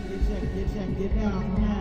Get out now.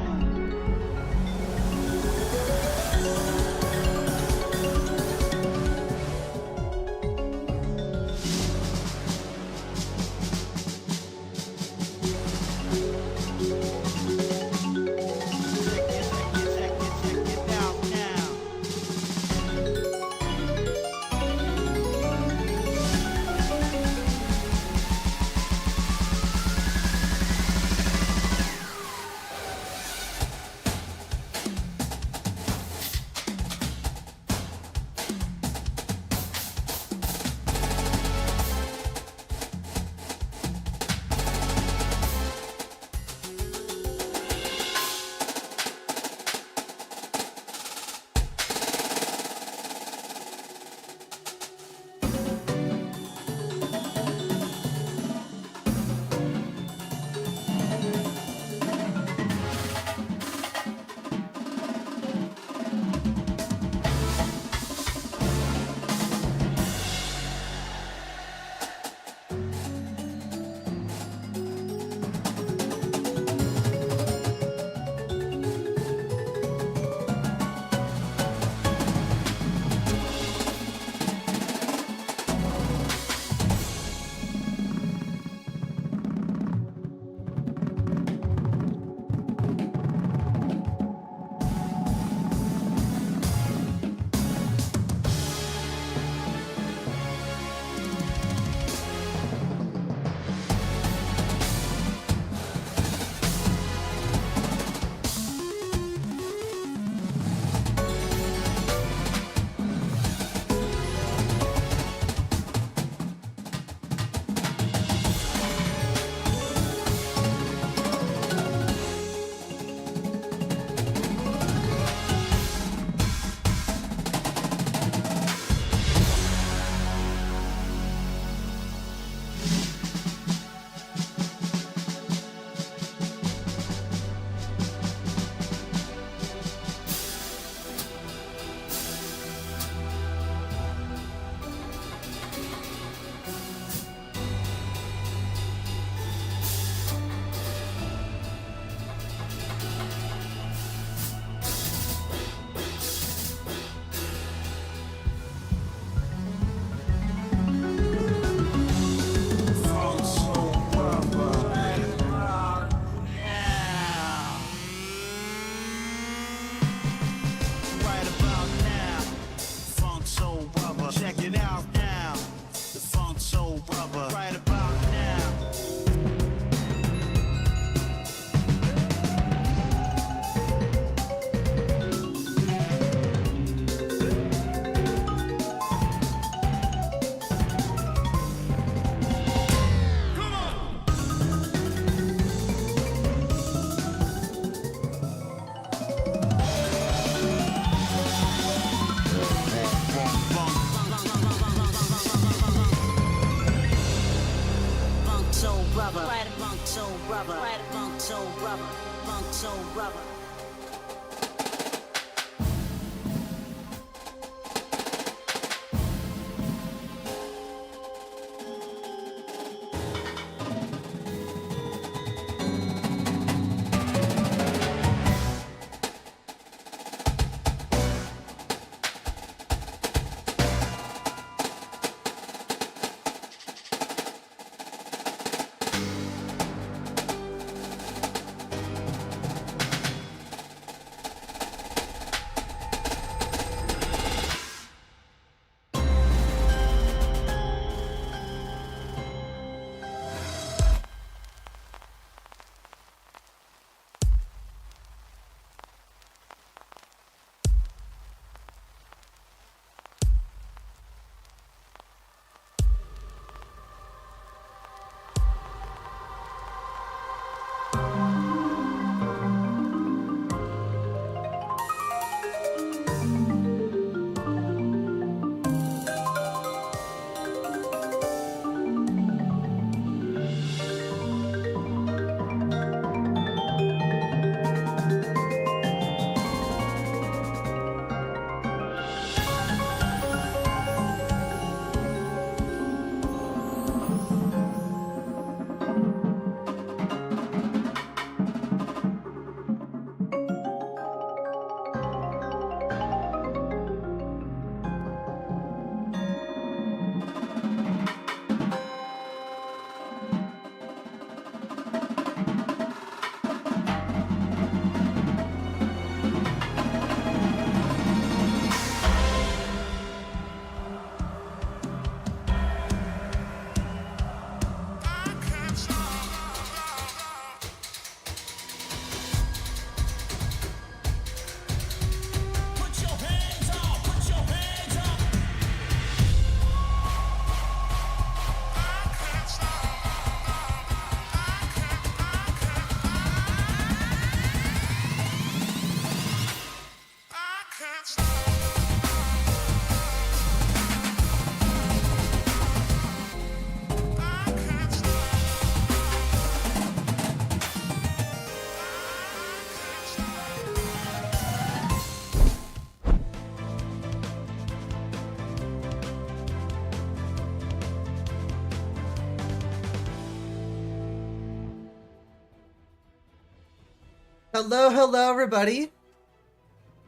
Hello, everybody.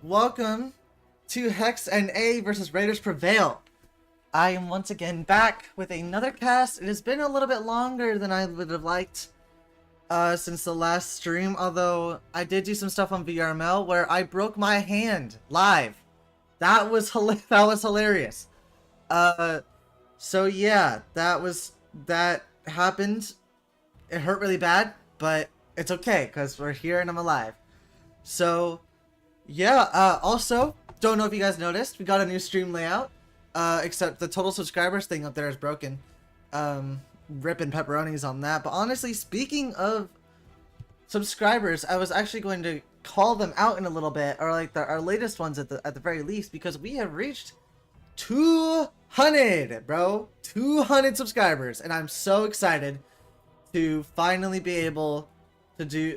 Welcome to HEX NA versus Raiders Prevail. I am once again back with another cast. It has been a little bit longer than I would have liked since the last stream, although I did do some stuff on VRML where I broke my hand live. That was hilarious. So yeah, that happened. It hurt really bad, but it's okay because we're here and I'm alive. So yeah, also don't know if you guys noticed, we got a new stream layout, except the total subscribers thing up there is broken. Ripping pepperonis on that. But honestly, speaking of subscribers, I was actually going to call them out in a little bit, or like our latest ones at the very least, because we have reached 200, bro. 200 subscribers, and I'm so excited to finally be able to be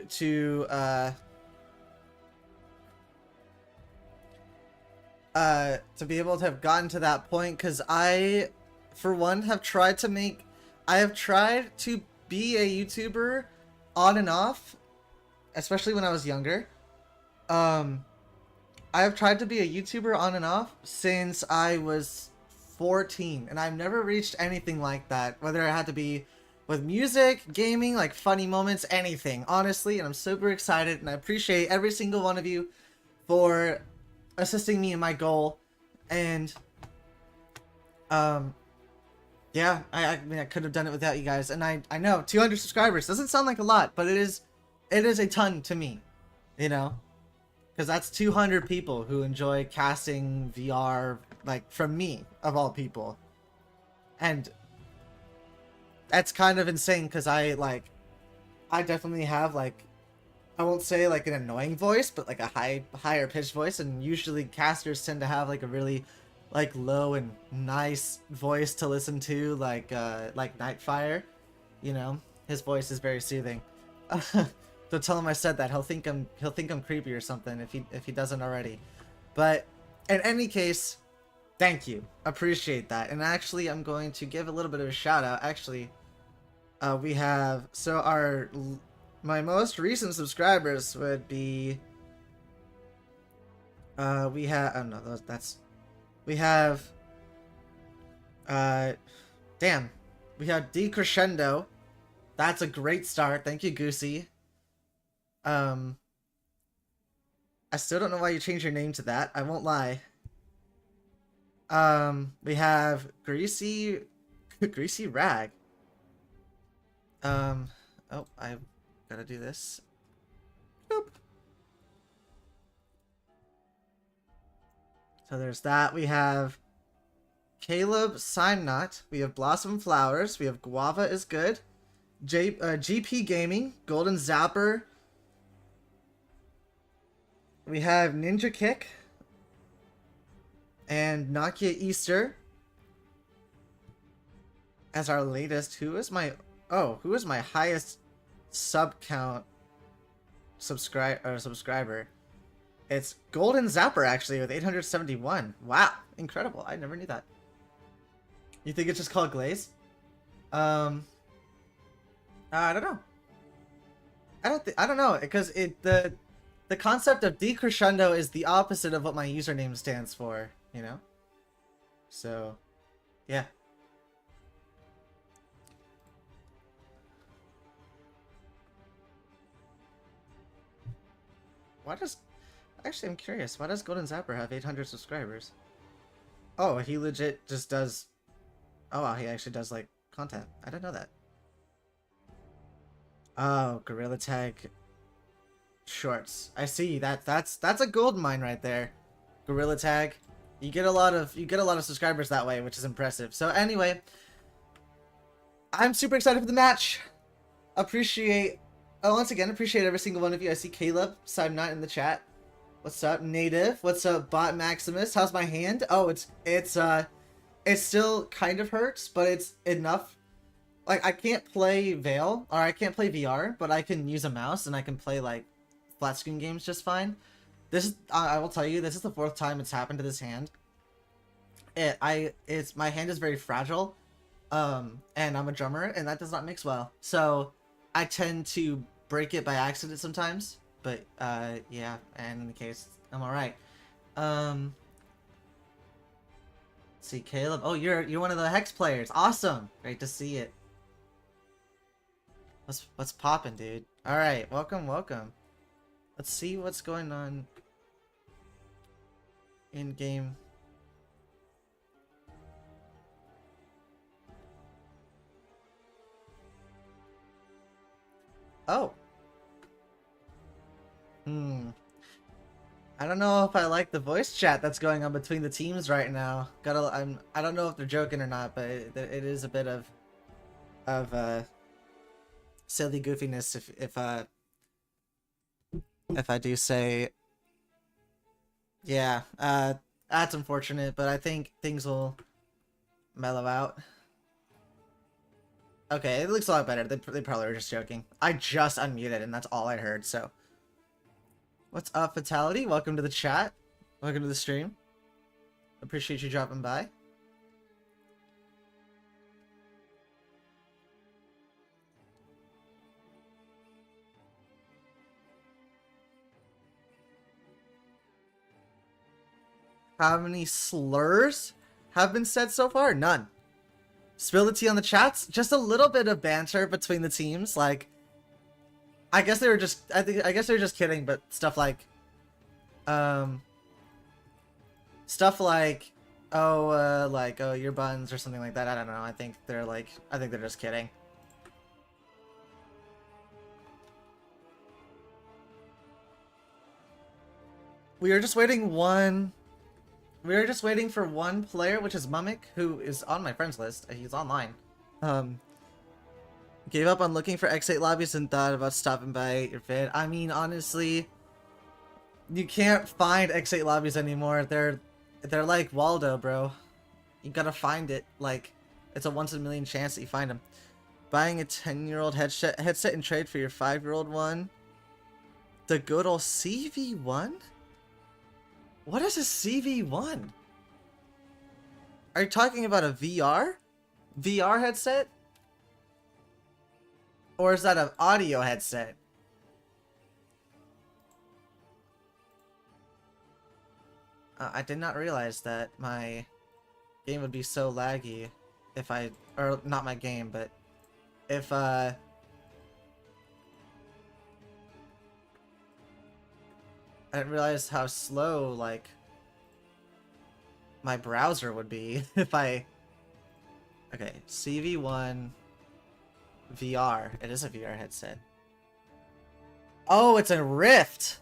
able to have gotten to that point, because I, for one, have tried to be a YouTuber on and off, especially when I was younger. I have tried to be a YouTuber on and off since I was 14, and I've never reached anything like that, whether it had to be with music, gaming, like funny moments, anything, honestly. And I'm super excited, and I appreciate every single one of you for assisting me in my goal. And yeah, I mean, I could have done it without you guys, and I know 200 subscribers doesn't sound like a lot, but it is a ton to me, you know, because that's 200 people who enjoy casting VR, like, from me, of all people. And that's kind of insane, because I definitely have, like, I won't say like an annoying voice, but like a higher pitched voice, and usually casters tend to have like a really like low and nice voice to listen to, like Nightfire, you know, his voice is very soothing. Don't tell him I said that. He'll think I'm creepy or something if he doesn't already. But in any case, thank you, appreciate that. And actually, I'm going to give a little bit of a shout out. Actually, we have, so my most recent subscribers would be, we have, oh no, we have, damn, we have Decrescendo. That's a great start. Thank you, Goosey. I still don't know why you changed your name to that. I won't lie. We have Greasy Rag. Oh, I gotta do this. Boop. So there's that. We have Caleb Simnot. We have Blossom Flowers. We have Guava is good. GP Gaming. Golden Zapper. We have Ninja Kick. And Nokia Easter as our latest. Who is my highest sub count subscriber? It's Golden Zapper, actually, with 871. Wow, incredible. I never knew that. You think it's just called Glaze? I don't know. I don't know, because the concept of decrescendo is the opposite of what my username stands for, you know? So, yeah. Actually, I'm curious, why does Golden Zapper have 800 subscribers? Oh, he legit just does, oh wow, he actually does, like, content. I didn't know that. Oh, Gorilla Tag shorts. I see, that's a gold mine right there. Gorilla Tag. You get a lot of subscribers that way, which is impressive. So anyway, I'm super excited for the match. Once again, appreciate every single one of you. I see Caleb, Simnot in the chat. What's up, Native? What's up, Bot Maximus? How's my hand? Oh, it still kind of hurts, but it's enough. Like, I can't play VAIL, or I can't play VR, but I can use a mouse, and I can play, like, flat screen games just fine. This is, I will tell you, this is the 4th time it's happened to this hand. My hand is very fragile, and I'm a drummer, and that does not mix well. So I tend to break it by accident sometimes, But yeah, and in the case, I'm alright. Let's see, Caleb. Oh, you're one of the Hex players. Awesome. Great to see it. What's poppin', dude? Alright, welcome, welcome. Let's see what's going on in game. Oh. I don't know if I like the voice chat that's going on between the teams right now. I don't know if they're joking or not, but it is a bit of silly goofiness if I do say. Yeah, that's unfortunate, but I think things will mellow out. Okay, it looks a lot better. They probably were just joking. I just unmuted and that's all I heard, so. What's up, Fatality? Welcome to the chat. Welcome to the stream. Appreciate you dropping by. How many slurs have been said so far? None. Spill the tea on the chats. Just a little bit of banter between the teams. Like, I guess they were just. I guess they were just kidding. But stuff like, oh, oh, your buns or something like that. I don't know. I think they're just kidding. We are just waiting one. We are just waiting for one player, which is Mummick, who is on my friends list. He's online. Gave up on looking for X8 lobbies and thought about stopping by your vid. I mean, honestly, you can't find X8 lobbies anymore. They're like Waldo, bro. You gotta find it. Like, it's a once in a million chance that you find them. Buying a 10-year-old headset and trade for your 5-year-old one. The good old CV1? What is a CV1? Are you talking about a VR? VR headset? Or is that an audio headset? I did not realize that my game would be so laggy if or not my game, but if I didn't realize how slow, like, my browser would be if I... Okay, CV1 VR. It is a VR headset. Oh, it's a Rift!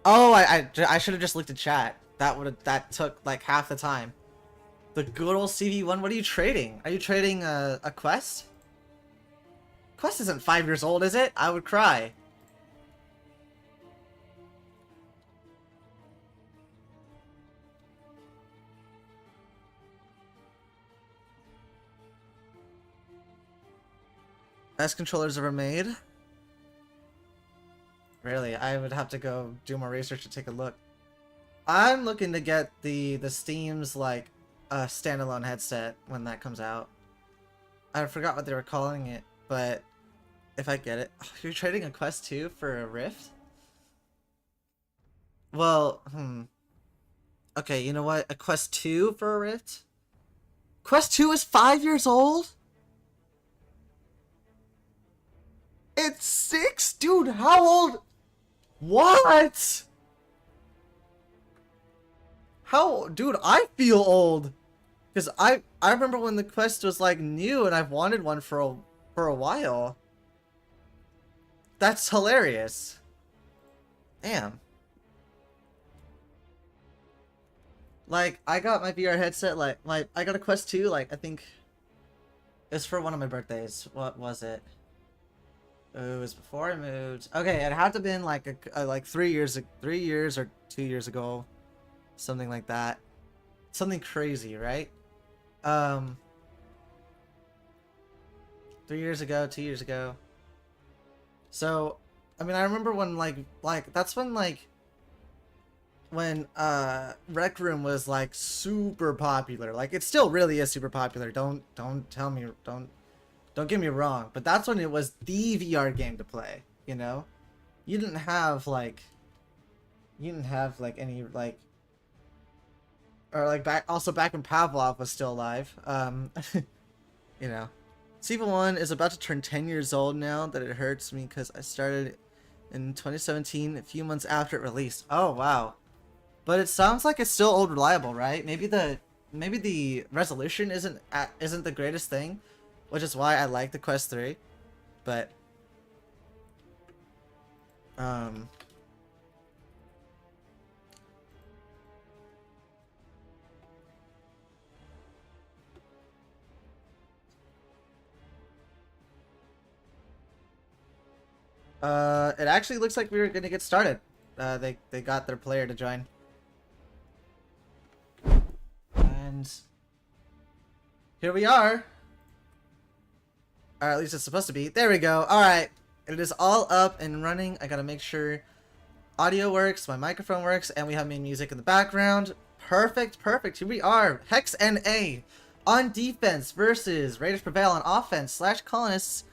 Oh, I should have just looked at chat. That took, like, half the time. The good old CV1, what are you trading? Are you trading a Quest? Quest isn't 5 years old, is it? I would cry. Best controllers ever made? Really, I would have to go do more research to take a look. I'm looking to get the Steam's, like, standalone headset when that comes out. I forgot what they were calling it, but if I get it... Oh, you're trading a Quest 2 for a Rift? Well, Okay, you know what? A Quest 2 for a Rift? Quest 2 is 5 years old? It's 6? Dude, how old? What? How? Dude, I feel old. Because I remember when the Quest was, like, new and I've wanted one for a while. That's hilarious. Damn. Like, I got my VR headset, like, I got a Quest 2, like, I think it's for one of my birthdays. What was it? It was before I moved. Okay, it had to have been like like 3 years or 2 years ago, something like that. Something crazy, right? 3 years ago, 2 years ago. So, I mean, I remember when like that's when when Rec Room was like super popular. Like, it still really is super popular. Don't tell me, don't Don't get me wrong, but that's when it was the VR game to play, you know? You didn't have like any like, or like back when Pavlov was still alive. You know. Siva 1 is about to turn 10 years old now that it hurts me because I started in 2017, a few months after it released. Oh wow. But it sounds like it's still old reliable, right? Maybe the resolution isn't the greatest thing, which is why I like the Quest 3. But it actually looks like we were gonna get started. They got their player to join. And here we are. Or at least it's supposed to be. There we go. Alright. It is all up and running. I gotta make sure audio works, my microphone works, and we have main music in the background. Perfect, perfect. Here we are. HEX NA on defense versus Raiders Prevail on offense / colonists.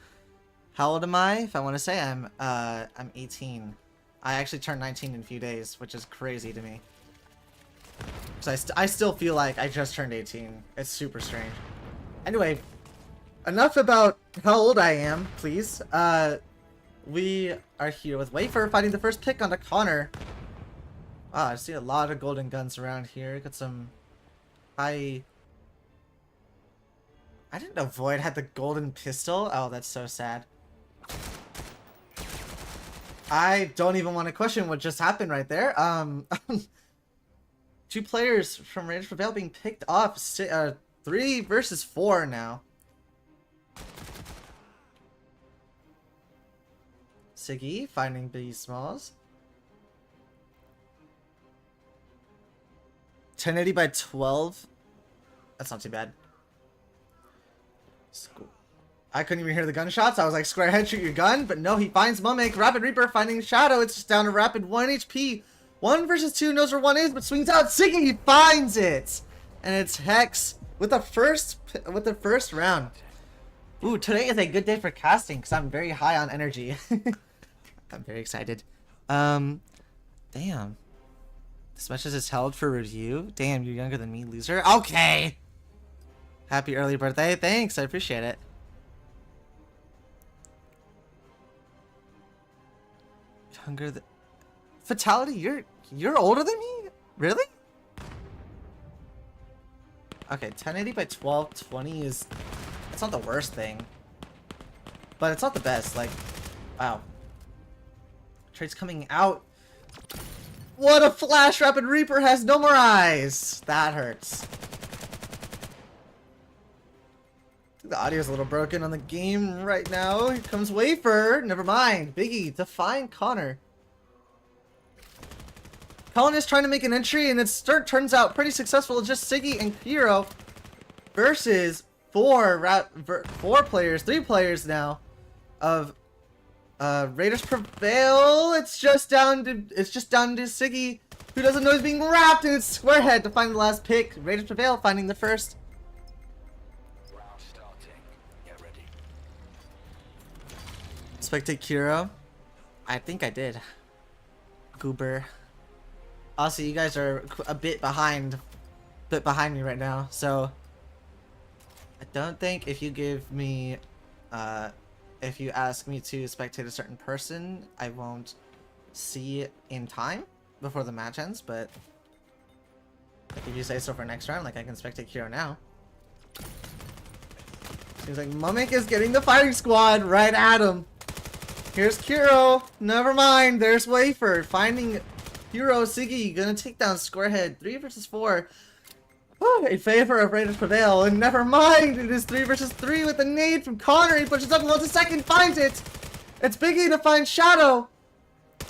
How old am I? If I want to say I'm 18. I actually turned 19 in a few days, which is crazy to me. So I still feel like I just turned 18. It's super strange. Anyway, enough about how old I am, please. We are here with Wafer fighting the first pick onto Connor. Wow, I see a lot of golden guns around here. Got some high... I didn't know Void had the golden pistol. Oh, that's so sad. I don't even want to question what just happened right there. 2 players from Raiders Prevail being picked off. 3 versus 4 now. Siggy finding B smalls. 1080 by 12. That's not too bad. I couldn't even hear the gunshots. I was like, square ahead, shoot your gun. But no, he finds Mummick. Rapid Reaper finding Shadow. It's just down to Rapid 1 HP. 1 versus 2, knows where 1 is, but swings out. Siggy, he finds it. And it's Hex with the first round. Ooh, today is a good day for casting because I'm very high on energy. I'm very excited. Damn. This match is held for review. Damn, you're younger than me, loser. Okay. Happy early birthday. Thanks, I appreciate it. Younger than... Fatality, you're older than me? Really? Okay, 1080 by 1220 is... It's not the worst thing. But it's not the best, like... Wow. Trade's coming out. What a flash! Rapid Reaper has no more eyes! That hurts. The audio's a little broken on the game right now. Here comes Wafer. Never mind. Biggie to find Connor. Colin is trying to make an entry, and it turns out pretty successful. Just Siggy and Hero versus 3 players now of Raiders Prevail. It's just down to Siggy, who doesn't know he's being wrapped, and it's Squarehead to find the last pick. Raiders Prevail finding the first. Spectate Kiro. I think I did. Goober. Also, you guys are a bit behind me right now, so I don't think if you give me, if you ask me to spectate a certain person, I won't see it in time before the match ends, but if you say so for next round, like I can spectate Kiro now. Seems like Mummick is getting the firing squad right at him. Here's Kiro. Never mind. There's Wafer. Finding Hero. Siggy gonna take down Squarehead. 3 versus 4. In favor of Raiders Prevail. And never mind. It is 3 versus 3 with a nade from Connor. He pushes up and wants a second. Finds it. It's Biggie to find Shadow.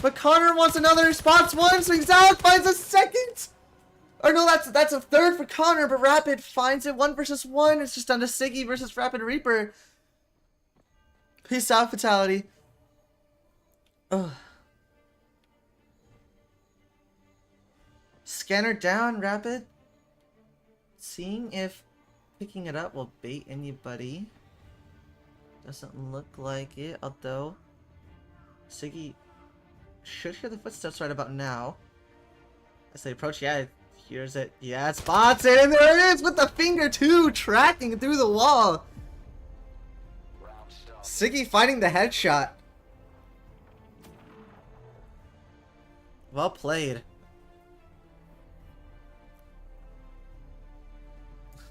But Connor wants another. Spots 1. Swings out. Finds a second. Or no, that's a third for Connor. But Rapid finds it. 1 versus 1. It's just down to Siggy versus Rapid Reaper. Peace out, Fatality. Ugh. Scanner down, Rapid. Seeing if picking it up will bait anybody. Doesn't look like it, although Siggy should hear the footsteps right about now. As they approach, yeah, it hears it. Yeah, it spots it, and there it is with the finger too, tracking through the wall. Siggy finding the headshot. Well played.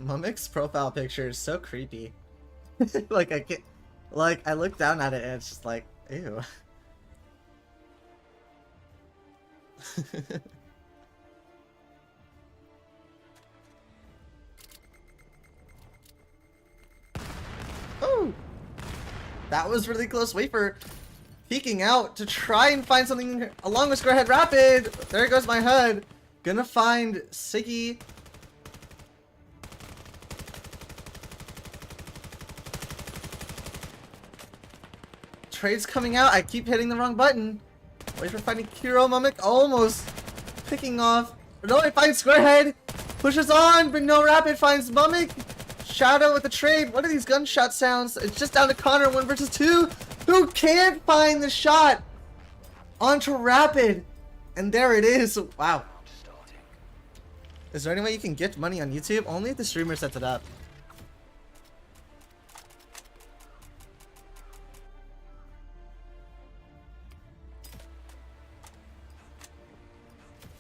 Mummick's profile picture is so creepy. Like I can't, like I look down at it and it's just like, ew. Oh, that was really close. Wafer peeking out to try and find something along with Squarehead Rapid. There goes my HUD. Gonna find Siggy. Trade's coming out. I keep hitting the wrong button. Wait for finding Kiro. Mummick almost picking off. No, it finds Squarehead. Pushes on, but no Rapid finds Mummick. Shadow with the trade. What are these gunshot sounds? It's just down to Connor 1 versus 2. Who can't find the shot onto Rapid? And there it is. Wow. Is there any way you can get money on YouTube? Only if the streamer sets it up.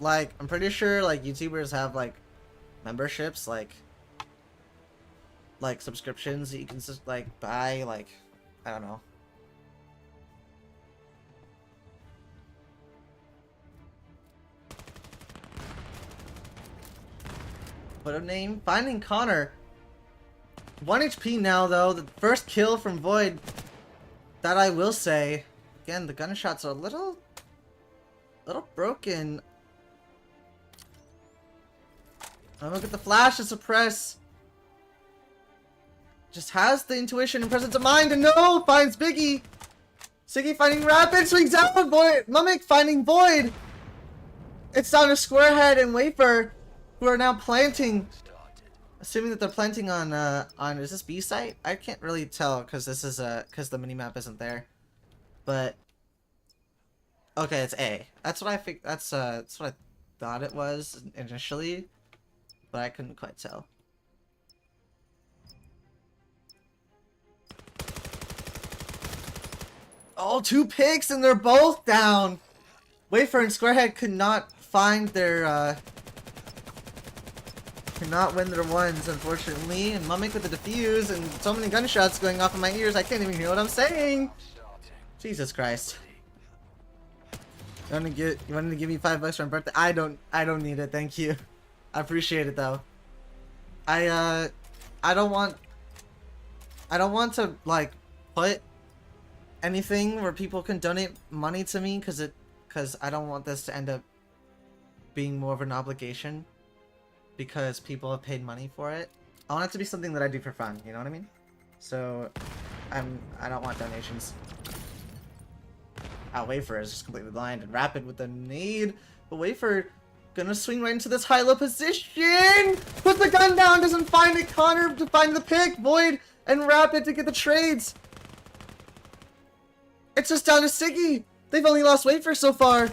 Like, I'm pretty sure, like, YouTubers have, like, memberships, like subscriptions that you can just, like, buy, like, I don't know. What a name. Finding Connor. 1 HP now, though. The first kill from Void. That I will say. Again, the gunshots are a little broken. I'm gonna get the flash to suppress. Just has the intuition and presence of mind, and no! Finds Biggie! Siggy finding Rapid, swings out! Void! Mummick finding Void! It's down to Squarehead and Wafer, who are now planting. Assuming that they're planting on, is this B site? I can't really tell, because this is, because the minimap isn't there. But, okay, it's A. That's what I think, that's what I thought it was initially. But I couldn't quite tell. Oh, 2 picks and they're both down. Wafer and Squarehead could not find their, could not win their ones, unfortunately. And Mummick with the defuse and so many gunshots going off in my ears, I can't even hear what I'm saying. Jesus Christ. You wanted to give me $5 for my birthday? I don't need it, thank you. I appreciate it though. I don't want to like put anything where people can donate money to me because I don't want this to end up being more of an obligation because people have paid money for it. I want it to be something that I do for fun, you know what I mean? So I don't want donations. Wafer is just completely blind and Rapid with the need. But Wafer gonna swing right into this high-low position! Put the gun down, doesn't find it. Connor to find the pick. Void and Rapid to get the trades. It's just down to Siggy. They've only lost Wafer so far.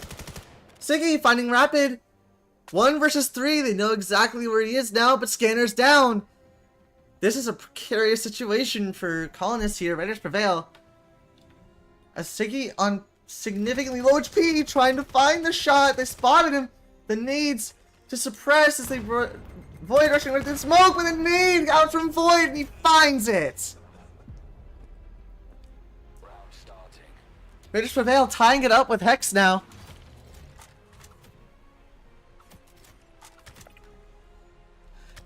Siggy finding Rapid. 1 versus 3. They know exactly where he is now, but Scanner's down. This is a precarious situation for Colonists here. Raiders prevail. As Siggy on significantly low HP trying to find the shot. They spotted him. The needs to suppress as they Void rushing right through smoke with a need out from Void, and he finds it. Raiders prevail, tying it up with Hex now.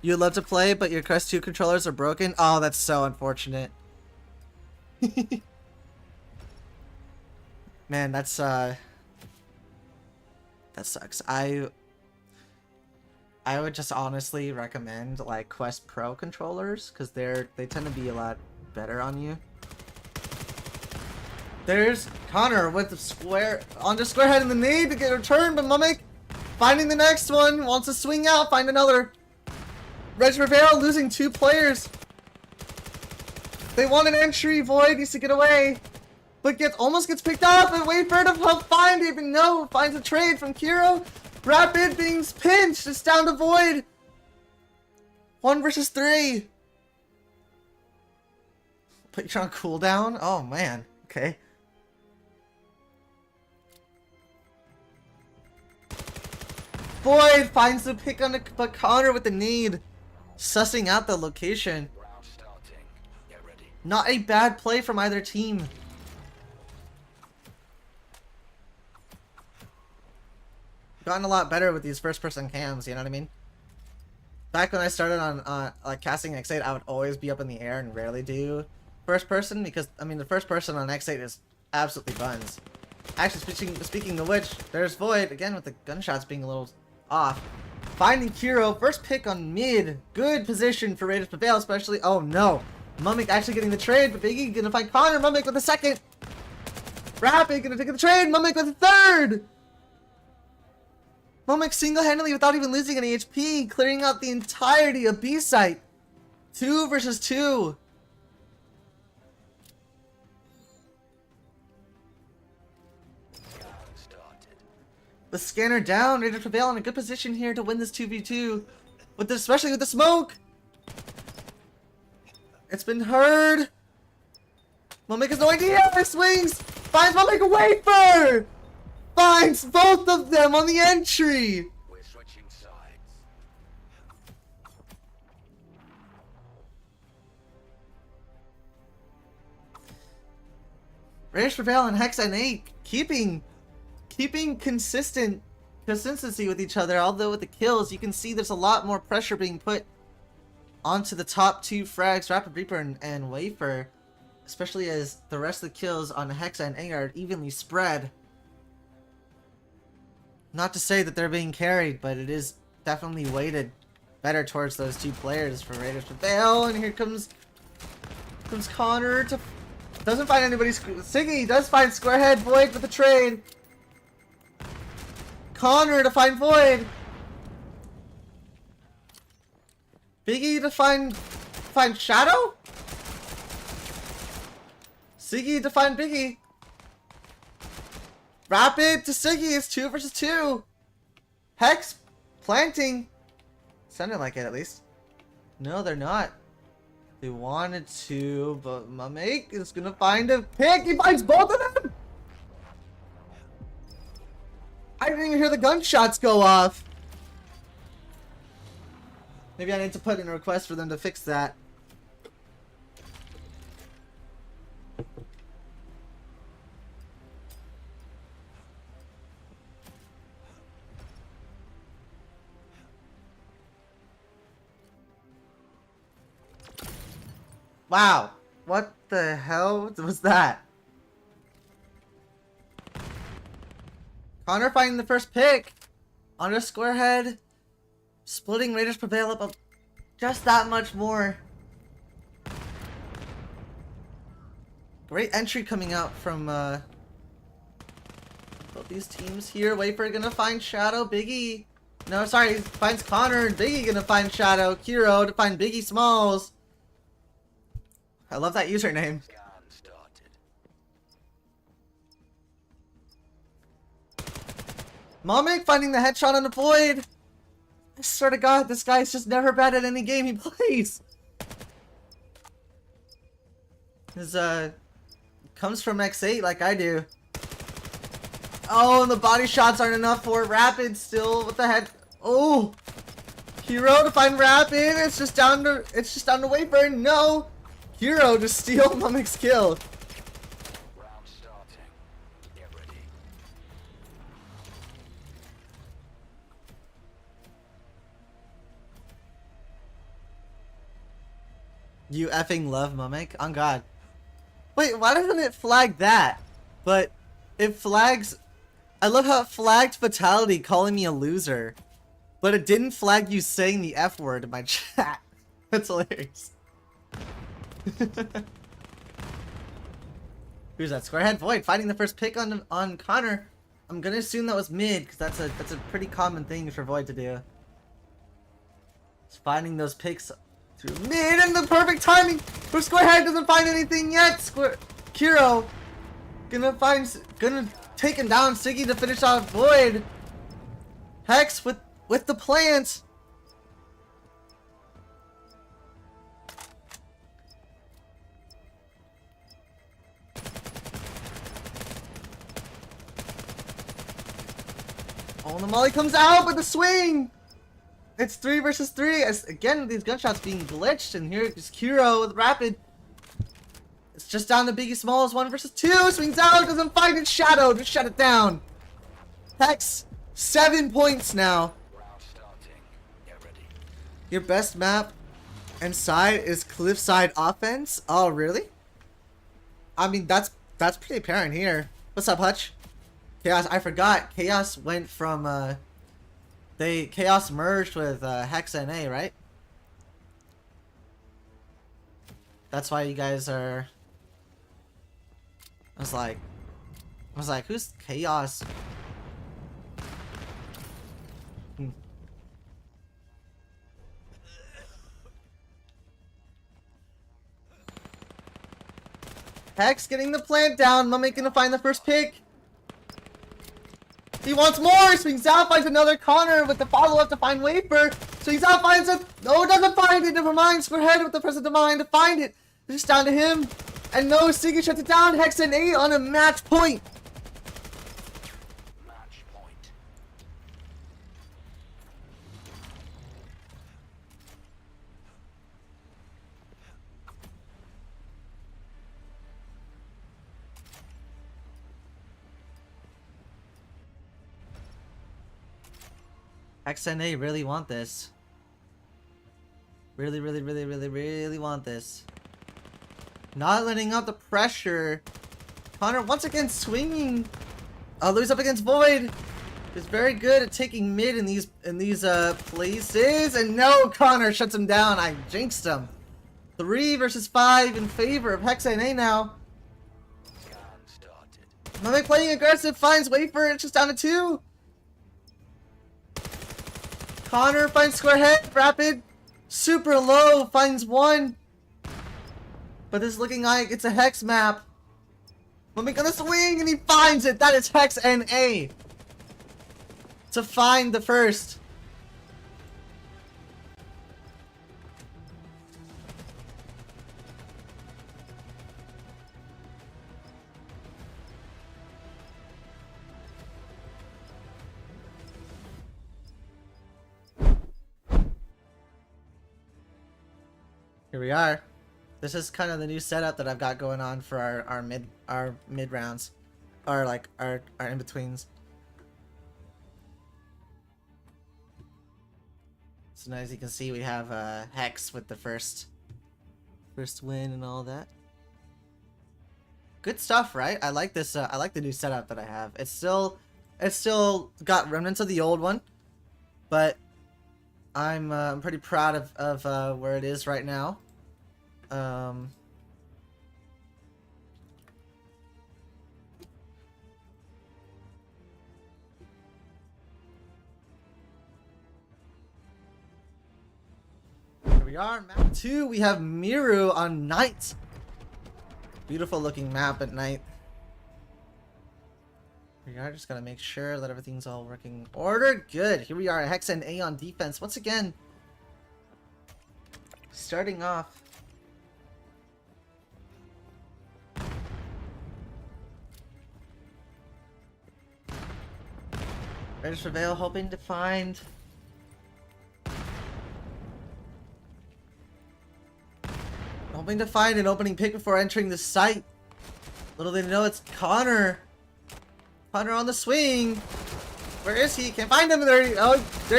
You'd love to play, but your Quest 2 controllers are broken. Oh, that's so unfortunate. Man, that's that sucks. I would just honestly recommend like Quest Pro controllers because they tend to be a lot better on you. There's Connor with the square onto Squarehead in the need to get a return, but Mummick finding the next one, wants to swing out, find another. Prevail losing 2 players. They want an entry. Void needs to get away. But almost gets picked up and wait for it to help find even no. Finds a trade from Kiro. Rapid being pinched. It's down to Void. 1 versus 3. Put you on cooldown? Oh man. Okay. Void finds the pick on the but Connor with the need. Sussing out the location. Not a bad play from either team. Gotten a lot better with these first-person cams, you know what I mean? Back when I started on like casting X8, I would always be up in the air and rarely do first-person because I mean the first-person on X8 is absolutely buns. Actually, speaking of which, there's Void again with the gunshots being a little off. Finding Kiro, first pick on mid. Good position for Raiders Prevail, especially. Oh no, Mummick actually getting the trade, but Biggie gonna find Connor. Mummick with the second. Rapid gonna take the trade. Mummick with the third. Mummick single-handedly without even losing any HP, clearing out the entirety of B site. 2 versus 2. The scanner down, Raiders Prevail in a good position here to win this 2v2. Especially with the smoke. It's been heard. Mummick has no idea. Swings. Finds Mummick a wafer. Finds both of them on the entry. We're switching sides. Raiders Prevail and HEX NA keeping consistency with each other, although with the kills you can see there's a lot more pressure being put onto the top 2 frags, Rapid Reaper and Wafer, especially as the rest of the kills on HEX and NA are evenly spread. Not to say that they're being carried, but it is definitely weighted better towards those 2 players for Raiders Prevail. And here comes Connor to doesn't find anybody. Siggy does find Squarehead. Void with the trade. Connor to find Void. Biggie to find Shadow. Siggy to find Biggie. Rapid to Siggy. It's 2 versus 2. Hex planting. Sounded like it at least. No, they're not. They wanted to, but Mummick is gonna find a pick. He finds both of them. I didn't even hear the gunshots go off. Maybe I need to put in a request for them to fix that. Wow. What the hell was that? Connor finding the first pick. On a Squarehead. Splitting Raiders Prevail up just that much more. Great entry coming out from both these teams here. Wafer gonna find Shadow. Biggie. No, sorry. Finds Connor. And Biggie gonna find Shadow. Kiro to find Biggie Smalls. I love that username. Mummick finding the headshot on the Void. I swear to God, this guy's just never bad at any game he plays. His comes from X8 like I do. Oh, and the body shots aren't enough for Rapid still with the head. Oh, Hero to find Rapid. It's just down to Wafer. No. Hero to steal Mummick's kill. Round starting. Get ready. You effing love Mummick? On God. Wait, why doesn't it flag that? But it flags... I love how it flagged Fatality calling me a loser. But it didn't flag you saying the F word in my chat. That's hilarious. Who's that? Squarehead Void fighting the first pick on Connor. I'm gonna assume that was mid because that's a pretty common thing for Void to do. It's finding those picks Through mid and the perfect timing. But Squarehead doesn't find anything yet. Kiro gonna take him down. Siggy to finish off Void. Hex with the plant. Oh, the molly comes out with the swing. It's 3 versus 3. As again, these gunshots being glitched, and here is Kiro with rapid. It's just down to Biggie Smalls 1 versus 2. Swings out, doesn't find it. Shadow to shut it down. Hex 7 points now. Round starting. Get ready. Your best map and side is Cliffside Offense. Oh, really? I mean, that's pretty apparent here. What's up, Hutch? Chaos, I forgot. Chaos went from Chaos merged with HEX NA, right? That's why you guys are. I was like, who's Chaos? Hex getting the plant down. Mummy gonna find the first pick. He wants more! Swings out, finds another Connor with the follow-up to find Wafer. Swings out, finds it. No, doesn't find it. Never mind. Squarehead with the presence of mind to find it. It's just down to him. And no, Siggy shuts it down. Hex NA on a match point. Match point. HEX NA really want this. Really want this. Not letting out the pressure. Connor once again swinging. Lose up against Void. Is very good at taking mid in these places. And no, Connor shuts him down. I jinxed him. 3 versus 5 in favor of HEX NA now. Scan started. Mimic playing aggressive, finds Wafer. It's just down to 2. Connor finds Squarehead. Rapid. Super low. Finds 1. But this is looking like it's a Hex map. Mimic gonna swing and he finds it. That is HEX NA. To find the first. Here we are. This is kind of the new setup that I've got going on for our mid rounds, or like our in betweens. So now, as you can see, we have Hex with the first win and all that. Good stuff, right? I like this. I like the new setup that I have. It's still got remnants of the old one, but I'm pretty proud of where it is right now. Here we are, map 2. We have Miru on night. Beautiful looking map at night. We are just gonna make sure that everything's all working order. Good. Here we are, HEX NA on defense once again. Starting off. There's Prevail hoping to find. Hoping to find an opening pick before entering the site. Little they know it's Connor. Connor on the swing. Where is he? Can't find him. There he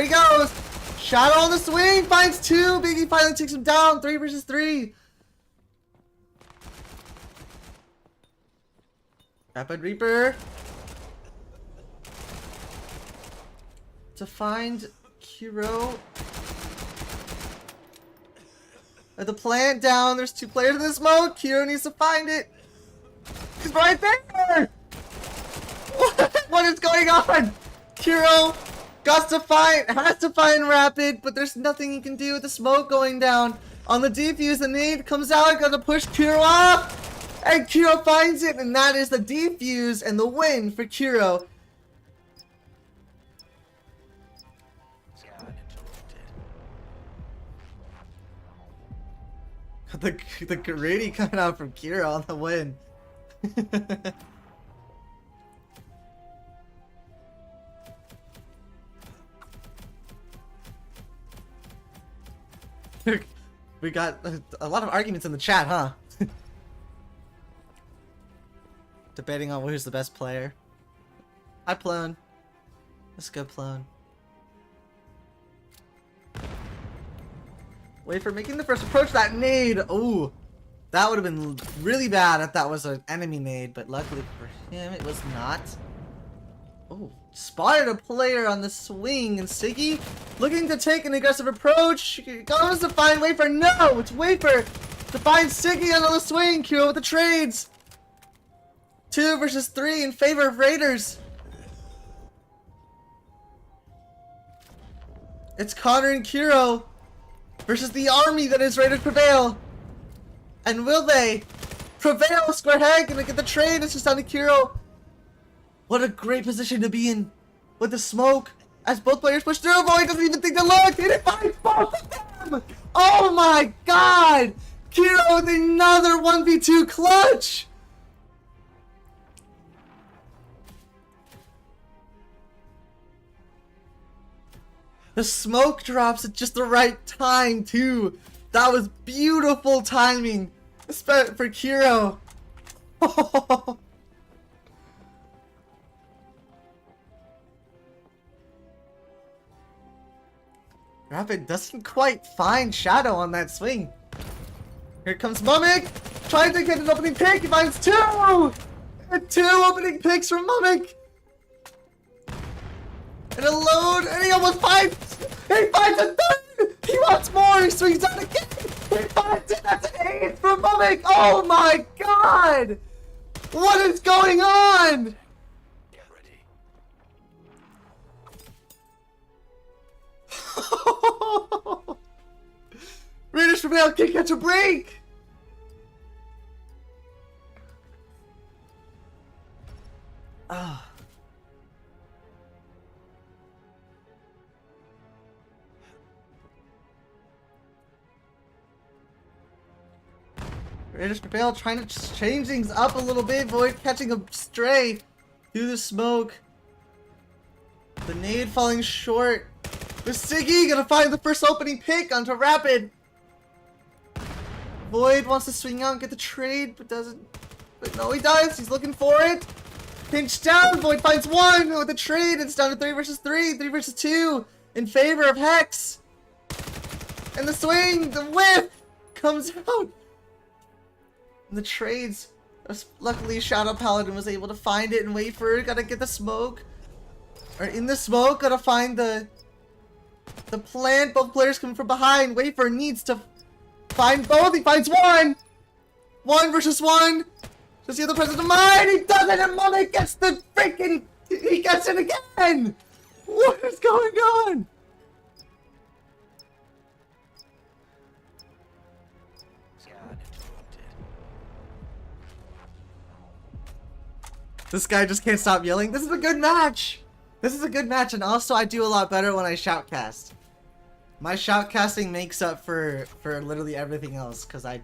goes. Shadow on the swing. Finds 2. Biggie finally takes him down. 3 versus 3. Rapid Reaper. To find Kiro. At the plant down. There's 2 players in the smoke. Kiro needs to find it. He's right there. What is going on? Kiro has to find Rapid, but there's nothing he can do with the smoke going down. On the defuse, the nade comes out, gonna push Kuro off, and Kuro finds it, and that is the defuse and the win for Kuro. Scan interrupted. The greedy coming out from Kuro on the win. We got a lot of arguments in the chat, huh? Debating on who's the best player. Hi, Plone. Let's go, Plone. Wait for making the first approach. That nade. Ooh, that would have been really bad if that was an enemy nade, but luckily for him, it was not. Oh, spotted a player on the swing, and Siggy looking to take an aggressive approach. Goes to find Wafer. No, it's Wafer to find Siggy on the swing. Kuro with the trades. 2 versus 3 in favor of Raiders. It's Connor and Kuro versus the army that is Raiders Prevail. And will they prevail? Square head gonna get the trade. It's just down to Kuro. What a great position to be in with the smoke as both players push through. Void doesn't even think to look. And it finds both of them. Oh my god! Kuro with another 1v2 clutch. The smoke drops at just the right time too. That was beautiful timing for Kuro. Rapid doesn't quite find Shadow on that swing. Here comes Mummick, trying to get an opening pick. He finds 2! And 2 opening picks from Mummick. And a load, and he almost finds. He finds a 3rd. He wants more. He swings out again. He finds it. That's an 8 from Mummick. Oh my god! What is going on? Get ready. Raiders Prevail can't catch a break. Ah. Raiders Prevail trying to change things up a little bit. Void catching a stray through the smoke. The nade falling short. The Siggy gonna find the first opening pick onto Rapid. Void wants to swing out and get the trade, but doesn't. But no, he does. He's looking for it. Pinch down. Void finds 1 with the trade. It's down to 3 versus 3. 3 versus 2 in favor of Hex. And the swing, the whiff comes out. And the trades. Luckily, Shadow Paladin was able to find it and wait for it. Gotta get the smoke. Or in the smoke, gotta find the plant. Both players coming from behind. Wafer needs to find both. He finds 1. 1 versus 1. Does the other presence of mine? He doesn't, and Mummick gets the freaking. He gets it again. What is going on? Scan interrupted. This guy just can't stop yelling. This is a good match. This is a good match, and also I do a lot better when I shoutcast. My shoutcasting makes up for literally everything else, because I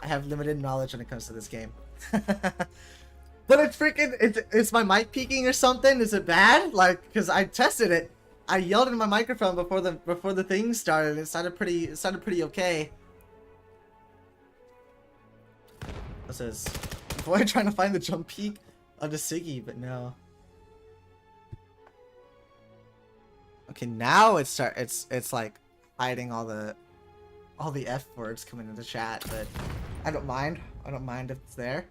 have limited knowledge when it comes to this game. But it's freaking, it's my mic peaking or something? Is it bad? Like, because I tested it. I yelled in my microphone before the thing started, and it sounded pretty okay. What's this? Boy, trying to find the jump peak of the Siggy, but no. Okay, now it's like hiding all the F words coming into chat, but I don't mind. I don't mind if it's there.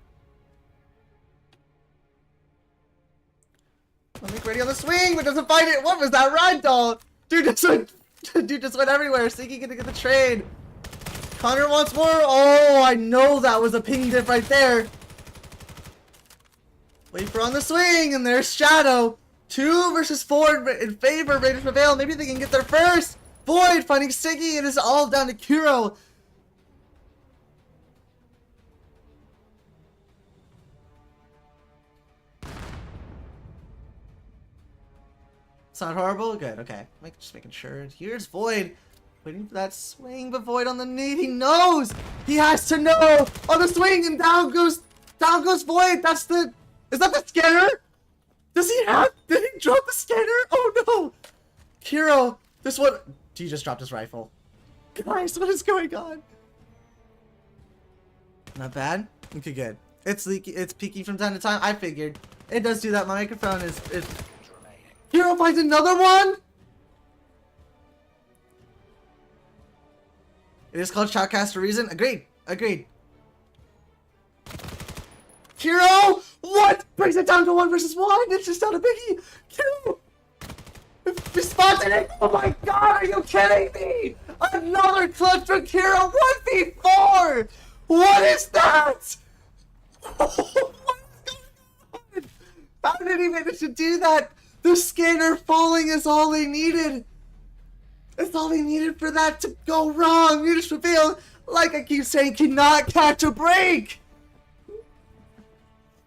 Mummick ready on the swing, but doesn't find it. What was that ragdoll? Dude just went everywhere. Siggy gonna get the trade. Connor wants more. Oh, I know that was a ping diff right there. Wait for on the swing, and there's Shadow. 2 versus 4 in favor of Raiders Prevail. Maybe they can get there first. Void finding Siggy. It is all down to Kuro. not horrible? Good, okay. Just making sure. Here's Void. Waiting for that swing, but Void on the need. He knows! He has to know! On the swing, and down goes Void! That's the... Is that the scanner? Does he have... Did he drop the scanner? Oh no! Kiro, this one... He just dropped his rifle. Guys, what is going on? Not bad? Okay, good. It's leaky, it's peaky from time to time. I figured. It does do that. My microphone is... Kiro finds another one? It is called Shoutcast for a reason. Agreed. Agreed. Kiro! What? Brings it down to 1 versus 1. It's just not a biggie. Kiro! Responsive it. Oh my god, are you kidding me? Another clutch from Kiro. 1v4! What is that? What is going on? How did he manage to do that? The scanner falling is all they needed. It's all they needed for that to go wrong. You just Prevail, like I keep saying, cannot catch a break.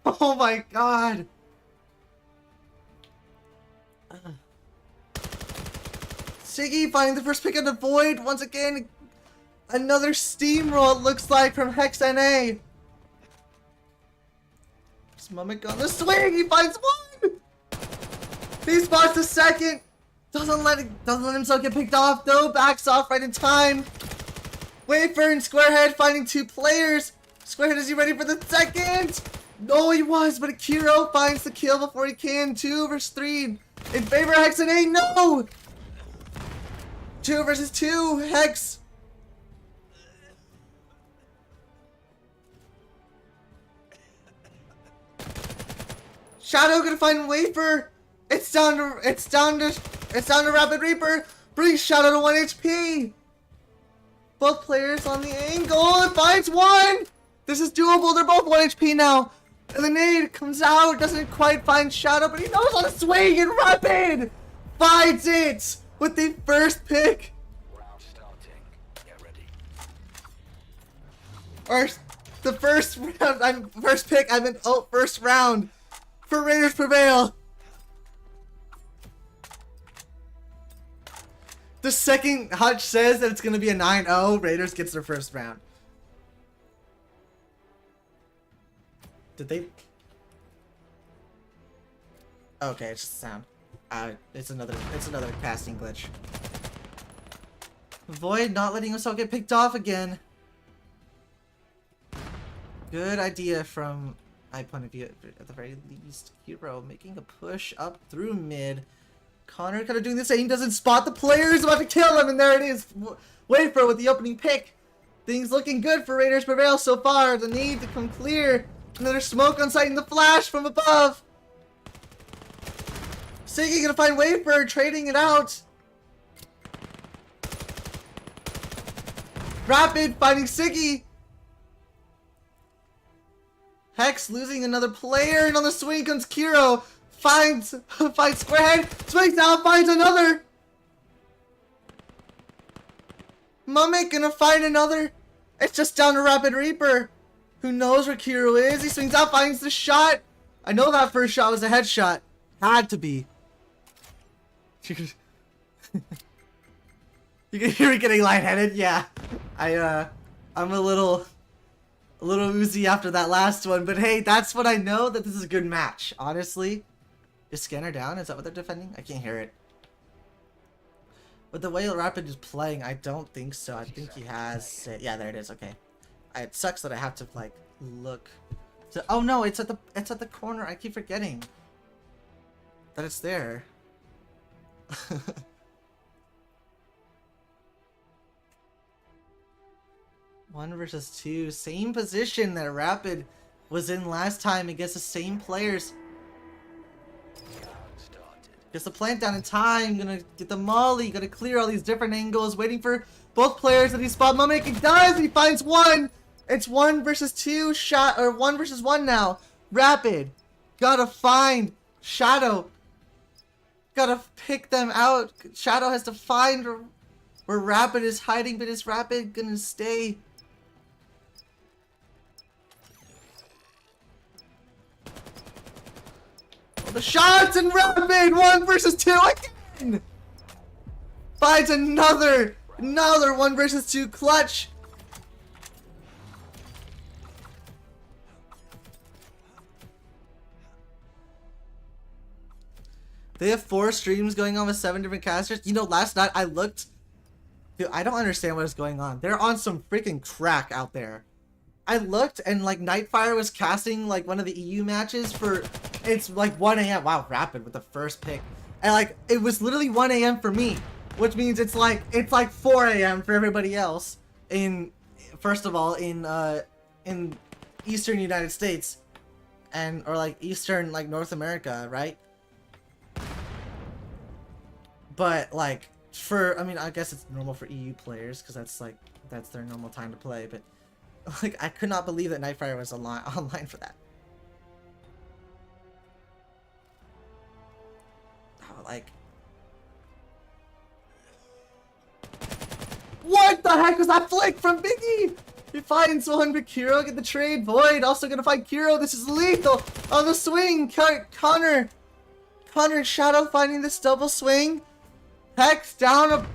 Oh my god. Siggy finding the first pick on the Void. Once again, another steamroll it looks like from HEX NA. Mimic on the swing. He finds one. He spots the second. Doesn't let himself get picked off though. Backs off right in time. Wafer and Squarehead finding 2 players. Squarehead, is he ready for the second? No, he was, but Kiro finds the kill before he can. 2 versus 3 in favor of HEX NA. No. 2 versus 2. Hex. Shadow gonna find Wafer. It's down to Rapid Reaper. Brings Shadow to 1 HP. Both players on the angle and finds one. This is doable. They're both 1 HP now. And the nade comes out. Doesn't quite find Shadow, but he knows on a swing, and Rapid finds it with the first pick. Round starting. Get ready. Or the first round. First pick. I meant first round for Raiders Prevail. The second Hutch says that it's going to be a 9-0, Raiders gets their first round. Did they? Okay, it's just sound. It's another casting glitch. Void not letting himself get picked off again. Good idea from my point of view, at the very least. Hero making a push up through mid. Connor kind of doing the same, doesn't spot the players, about to kill him, and there it is. Wafer with the opening pick. Things looking good for Raiders Prevail so far. The need to come clear. Another smoke on sight in the flash from above. Siggy gonna find Wafer, trading it out. Rapid finding Siggy. Hex losing another player, and on the swing comes Kiro. Finds Squarehead, swings out, finds another. Mimic gonna find another. It's just down to Rapid Reaper. Who knows where Kiro is? He swings out, finds the shot. I know that first shot was a headshot. Had to be. You can hear me getting lightheaded. Yeah, I'm a little oozy after that last one. But hey, that's what I know, that this is a good match. Honestly. Is Scanner down? Is that what they're defending? I can't hear it. But the way Rapid is playing, I don't think so. I think he has it. Yeah, there it is. Okay. It sucks that I have to like look. Oh no, it's at the corner. I keep forgetting that it's there. 1 versus 2. Same position that Rapid was in last time against the same players. Gets the plant down in time, gonna get the molly, gonna clear all these different angles, waiting for both players that he spot. Mimic, he does, he finds one! It's 1 versus 2 shot, or 1 versus 1 now. Rapid, gotta find Shadow. Gotta pick them out. Shadow has to find where Rapid is hiding, but is Rapid gonna stay? The shots and Rapid 1 versus 2. I can't again! Finds another 1 versus 2 clutch! They have 4 streams going on with 7 different casters. You know, last night I looked. Dude, I don't understand what is going on. They're on some freaking crack out there. I looked and like Nightfire was casting like one of the EU matches for, it's like 1 a.m. Wow, Rapid with the first pick. And like, it was literally 1 a.m. for me, which means it's like 4 a.m. for everybody else in, first of all, in Eastern United States or like Eastern, like North America, right? But like I mean, I guess it's normal for EU players because that's their normal time to play. But like, I could not believe that Nightfire was online for that. Oh, like, what the heck was that flick from Biggie? He finds one, but Kiro get the trade. Void also gonna find Kiro. This is lethal on the swing. Connor and Shadow finding this double swing. Hex down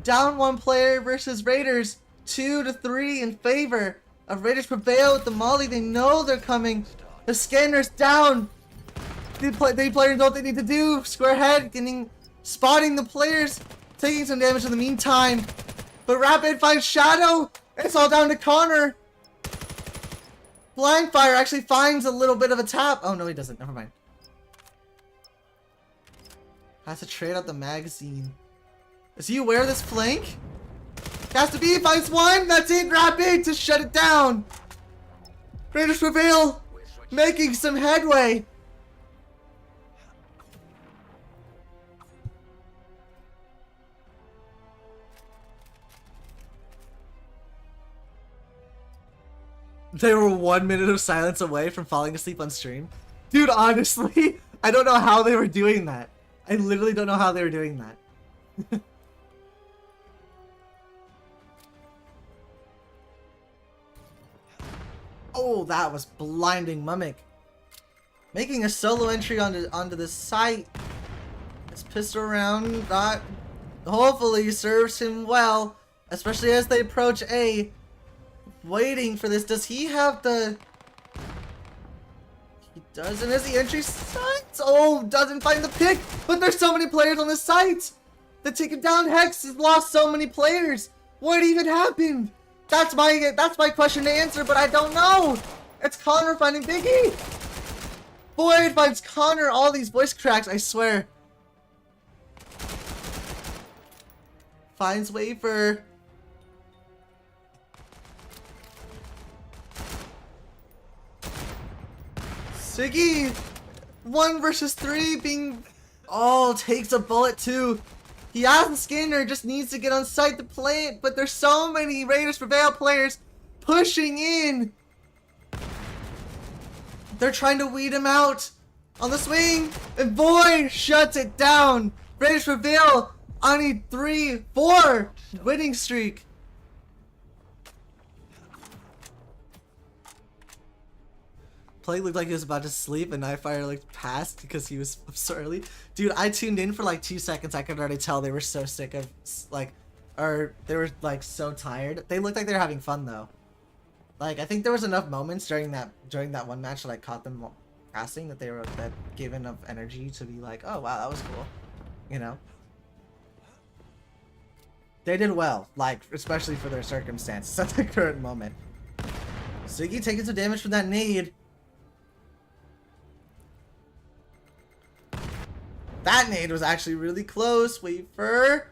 1 player versus Raiders, 2-3 in favor of Raiders. Prevail with the molly. They know they're coming. The scanner's down. The players know what they need to do. Square head, spotting the players, taking some damage in the meantime. But Rapid finds Shadow. It's all down to Connor. Blind Fire actually finds a little bit of a tap. Oh no, he doesn't. Never mind. Has to trade out the magazine. Is he aware of this flank? Has to be, finds 1. That's it, Rapid to shut it down. Raiders Prevail making some headway. They were 1 minute of silence away from falling asleep on stream. Dude, honestly, I don't know how they were doing that. I literally don't know how they were doing that. Oh, that was blinding. Mummick making a solo entry onto this site. This pistol round hopefully serves him well, especially as they approach A. Waiting for this. Does he have the... He doesn't. As the entry site. Oh, doesn't find the pick. But there's so many players on the site. The taken down Hex has lost so many players. What even happened? That's my question to answer, but I don't know. It's Connor finding Biggie. Void finds Connor. All these voice cracks, I swear. Finds Wafer. Siggy, 1 versus 3 being... Oh, takes a bullet too. He has the scanner, just needs to get on site to play it, but there's so many Raiders Prevail players pushing in. They're trying to weed him out on the swing, and Void shuts it down. Raiders Prevail on a 3-4 winning streak. Play looked like he was about to sleep, and Nightfire looked past because he was so early. Dude, I tuned in for like 2 seconds. I could already tell they were so sick of, like, or they were like so tired. They looked like they were having fun though. Like, I think there was enough moments during that one match that I caught them casting that that gave enough energy to be like, oh wow, that was cool, you know. They did well, like, especially for their circumstances at the current moment. Siggy taking some damage from that nade. That nade was actually really close. Wafer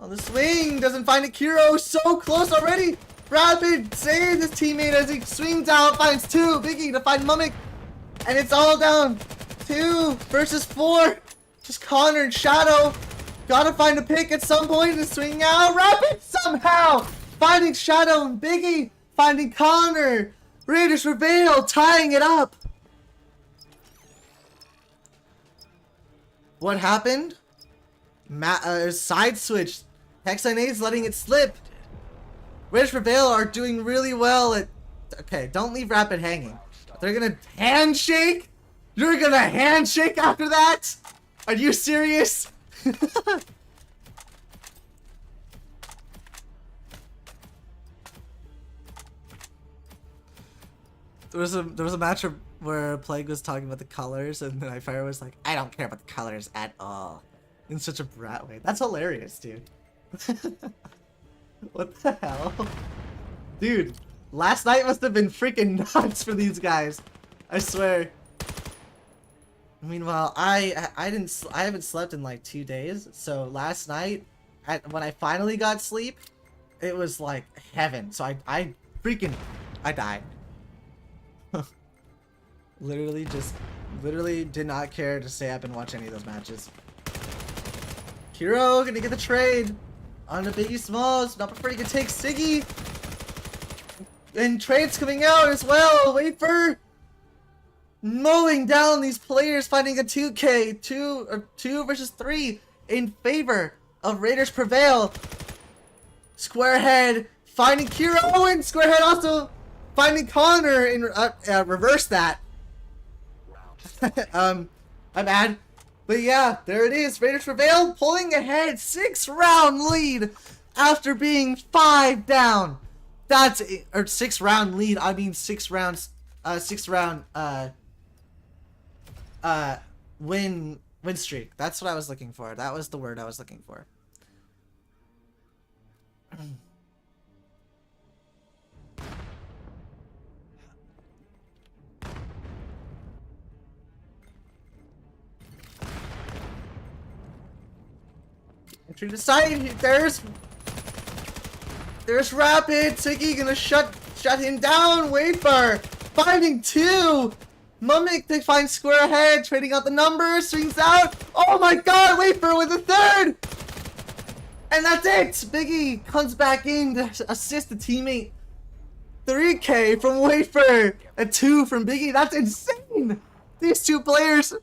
on the swing. Doesn't find a Kiro. So close already. Rapid saves his teammate as he swings out. Finds 2. Biggie to find Mummick. And it's all down. 2 versus 4. Just Connor and Shadow. Gotta find a pick at some point and swing out. Rapid somehow finding Shadow and Biggie. Finding Connor. Raiders Prevail tying it up. What happened? Side switch. Hex NA is letting it slip. Raiders Prevail are doing really well at... Okay, don't leave Rapid hanging. They're gonna handshake? You're gonna handshake after that? Are you serious? There was a match where Plague was talking about the colors, and then Fire was like, "I don't care about the colors at all," in such a brat way. That's hilarious, dude. What the hell, dude? Last night must have been freaking nuts for these guys. I swear. Meanwhile, I haven't slept in like 2 days. So last night, when I finally got sleep, it was like heaven. So I died. Literally did not care to stay up and watch any of those matches. Hero gonna get the trade on the Biggie Smalls. Not before he can take Siggy. And trades coming out as well. Wait for mowing down these players, finding a 2K, 2 versus 3 in favor of Raiders Prevail. Squarehead finding Kiro, and Squarehead also finding Connor in reverse that. I'm mad. But yeah, there it is. Raiders Prevail pulling ahead, 6-round lead after being 5 down. That's or 6-round lead. I mean 6 rounds. 6-round win streak. That's what I was looking for. That was the word I was looking for. Entry to site. There's Rapid. Siggy gonna shut him down. Wafer finding 2. Mummick to find Squarehead, trading out the numbers, swings out. Oh my god, Wafer with a 3rd! And that's it! Biggie comes back in to assist the teammate. 3K from Wafer, a 2 from Biggie. That's insane! These 2 players.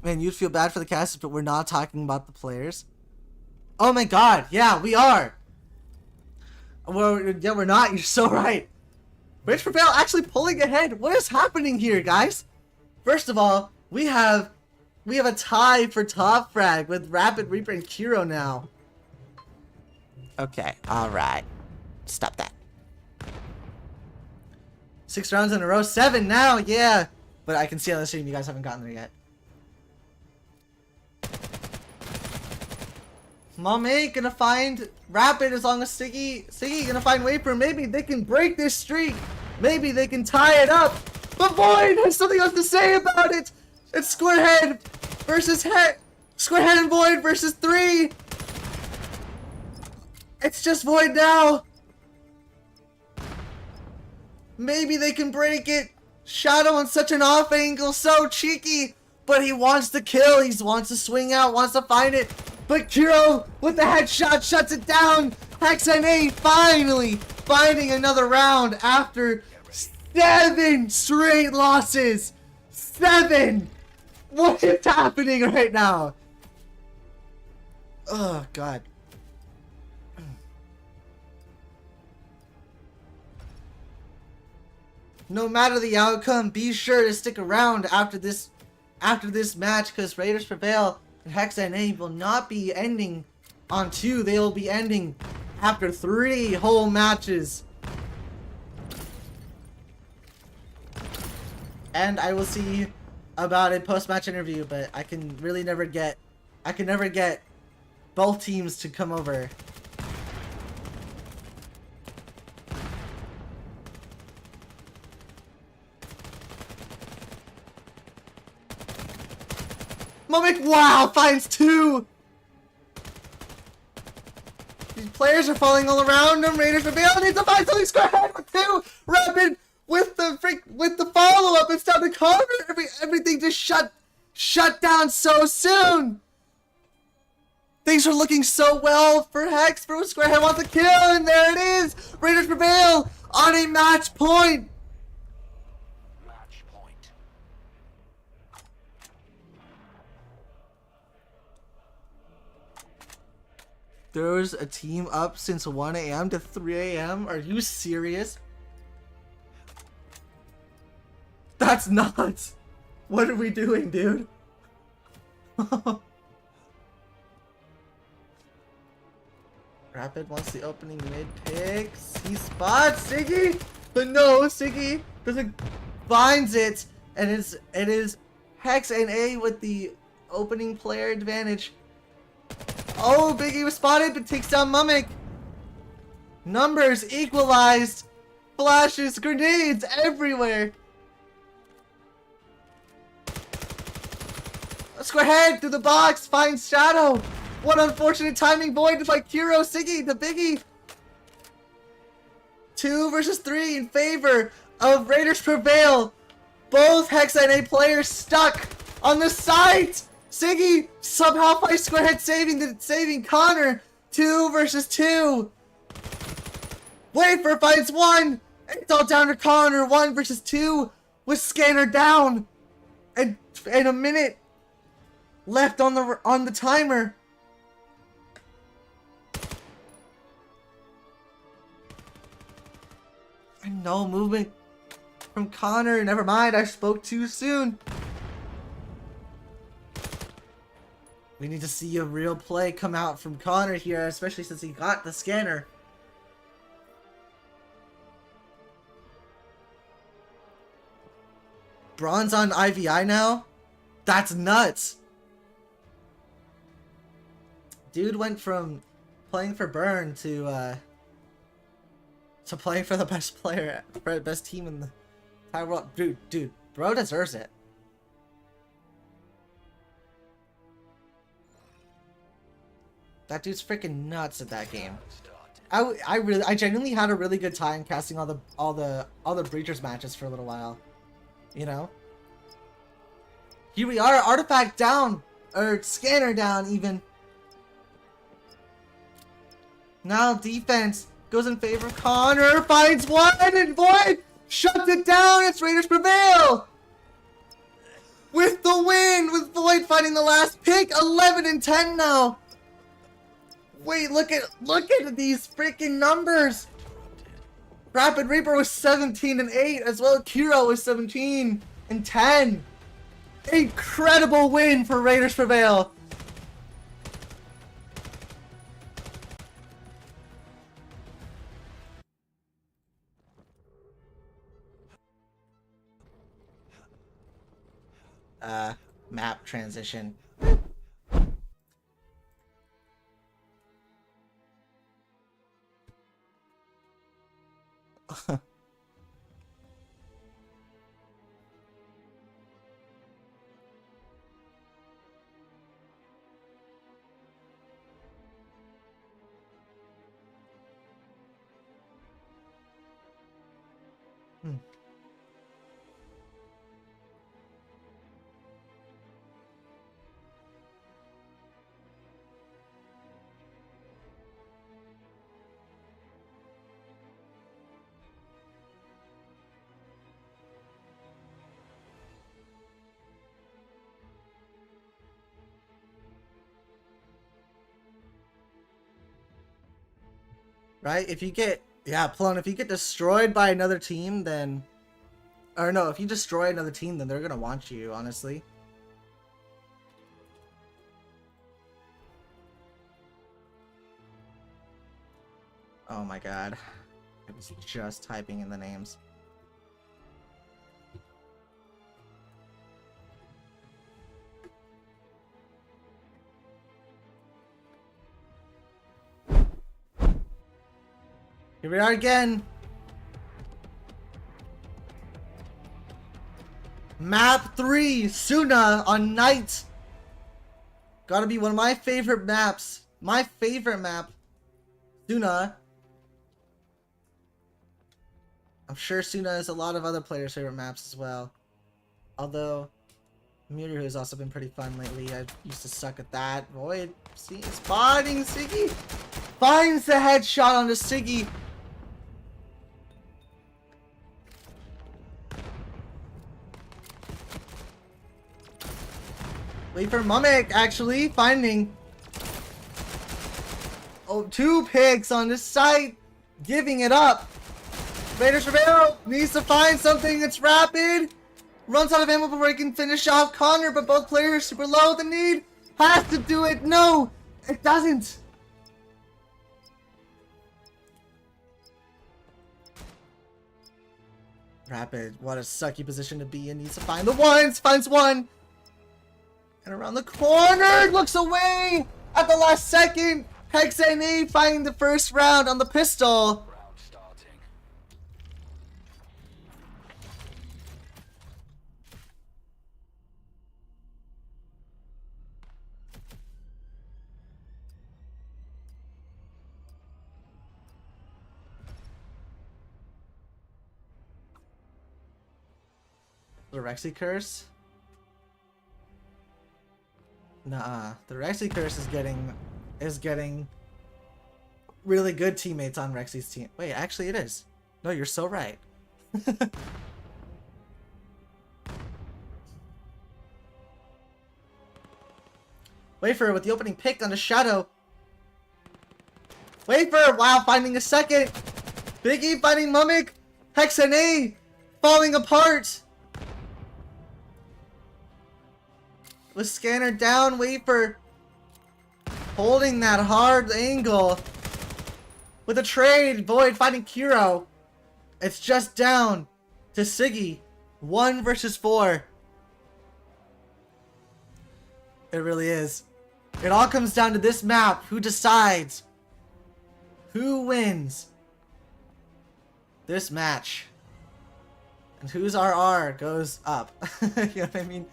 Man, you'd feel bad for the casters, but we're not talking about the players. Oh my god, yeah, we are. Well, yeah, we're not. You're so right. Raiders Prevail actually pulling ahead. What is happening here, guys? First of all, we have a tie for top frag with Rapid, Reaper, and Kiro now. Okay, alright. Stop that. 6 rounds in a row. 7 now, yeah. But I can see on the stream you guys haven't gotten there yet. Mame gonna find Rapid as long as Siggy gonna find Wafer. Maybe they can break this streak. Maybe they can tie it up. But Void has something else to say about it. It's Squarehead versus Squarehead and Void versus 3. It's just Void now. Maybe they can break it. Shadow on such an off angle, so cheeky. But he wants to kill. He wants to swing out, wants to find it. But Kiro with the headshot shuts it down. HEX NA finally finding another round after 7 straight losses. 7! What is happening right now? Oh, God. No matter the outcome, be sure to stick around after this match, because Raiders Prevail and HEX NA will not be ending on 2. They will be ending after 3 whole matches. And I will see about a post-match interview, but I can really never get both teams to come over. Mummick, wow, finds 2! These players are falling all around him. Raiders Prevail needs to find something. Squarehead with 2! Rapid with the follow-up. It's time to cover. Everything just shut down so soon. Things are looking so well for Hex. For Squarehead wants to kill, and there it is. Raiders Prevail on a match point. Match point. There was a team up since 1 a.m. to 3 a.m. Are you serious? That's nuts. What are we doing, dude? Rapid wants the opening mid picks. He spots Siggy, but no, Siggy doesn't finds it, and it is Hex NA with the opening player advantage. Oh, Biggie was spotted, but takes down Mummick. Numbers equalized. Flashes, grenades everywhere. Square head through the box, finds Shadow. What unfortunate timing, voided by Kuro. Siggy, the Biggie. 2 versus 3 in favor of Raiders Prevail. Both Hex NA players stuck on the site. Siggy somehow finds square head saving Connor. 2 versus 2. Wafer finds 1. It's all down to Connor. 1 versus 2 with Scanner down. And a minute left on the timer. And no movement from Connor. Never mind, I spoke too soon. We need to see a real play come out from Connor here, especially since he got the scanner. Bronze on IVI now? That's nuts. Dude went from playing for Burn to playing for the best player, for the best team in the entire world. Dude, bro deserves it. That dude's freaking nuts at that game. I genuinely had a really good time casting all the Breachers matches for a little while. You know? Here we are, artifact down, or scanner down even. Now defense goes in favor of Connor, finds 1 and Void shuts it down. It's Raiders Prevail with the win, with Void finding the last pick. 11 and 10 now. Wait, look at these freaking numbers. Rapid Reaper was 17 and 8 as well. Kiro was 17 and 10. Incredible win for Raiders Prevail. Map transition. Right? If you get, yeah, Plone, if you get destroyed by another team, then, or no, if you destroy another team, then they're gonna want you, honestly. Oh my god. I was just typing in the names. Here we are again. Map 3, Suna on Night. Gotta be one of my favorite maps. My favorite map, Suna. I'm sure Suna is a lot of other players' favorite maps as well. Although, Muriel has also been pretty fun lately. I used to suck at that. Void, see, spotting Siggy. Finds the headshot onto Siggy. Wait for Mummick, actually, finding 2 picks on this site, giving it up. Raiders Prevail needs to find something that's rapid. Runs out of ammo before he can finish off Connor, but both players super low. The need has to do it. No, it doesn't. Rapid, what a sucky position to be in. Needs to find the ones. Finds one. And around the corner, looks away at the last second. HEX NA finding the first round on the pistol. Round starting. The Rexy curse? Nuh-uh. The Rexy curse is getting really good teammates on Rexy's team. Wait, actually it is. No, you're so right. Wafer with the opening pick on the shadow. Wafer, wow, finding a second. Biggie finding Mummick. HEX NA falling apart. With scanner down, Wafer holding that hard angle. With a trade, Void finding Kiro. It's just down to Siggy. 1 versus 4. It really is. It all comes down to this map. Who decides? Who wins this match? And whose RR goes up? You know what I mean?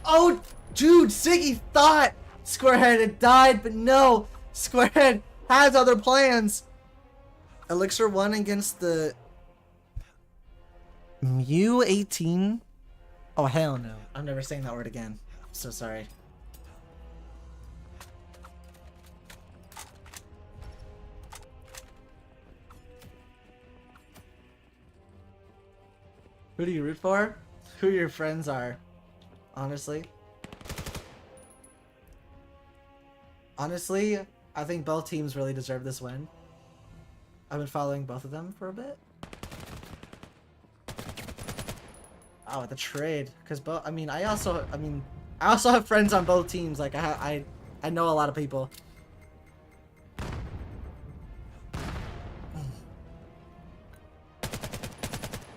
Oh, dude, Siggy thought Squarehead had died, but no. Squarehead has other plans. Elixir 1 against the Mu18? Oh, hell no. I'm never saying that word again. I'm so sorry. Who do you root for? Who your friends are. Honestly. Honestly, I think both teams really deserve this win. I've been following both of them for a bit. Oh, with the trade, because both. I also have friends on both teams. Like I know a lot of people.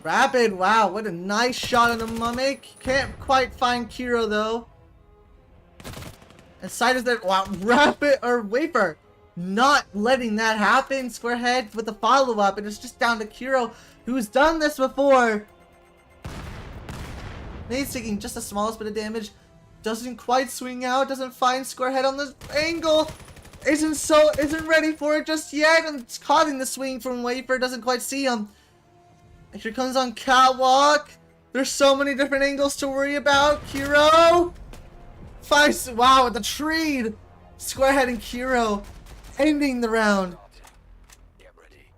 Rapid, wow, what a nice shot on the Mummick. Can't quite find Kiro though. And Side is there. Wow, Rapid or Wafer not letting that happen. Squarehead with the follow-up, and it's just down to Kiro, who's done this before. He's taking just the smallest bit of damage. Doesn't quite swing out. Doesn't find Squarehead on this angle. Isn't ready for it just yet. And it's causing the swing from Wafer. Doesn't quite see him. Here comes on Catwalk. There's so many different angles to worry about. Kiro. Wow, with the trade. Squarehead and Kiro ending the round. Get ready.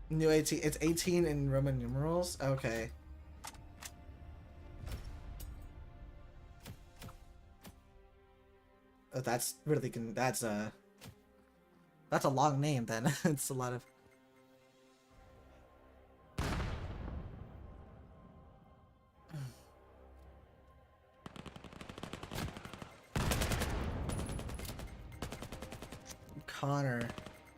New 18. It's 18 in Roman numerals. Okay. Oh, that's really that's a long name then. It's a lot of. Connor.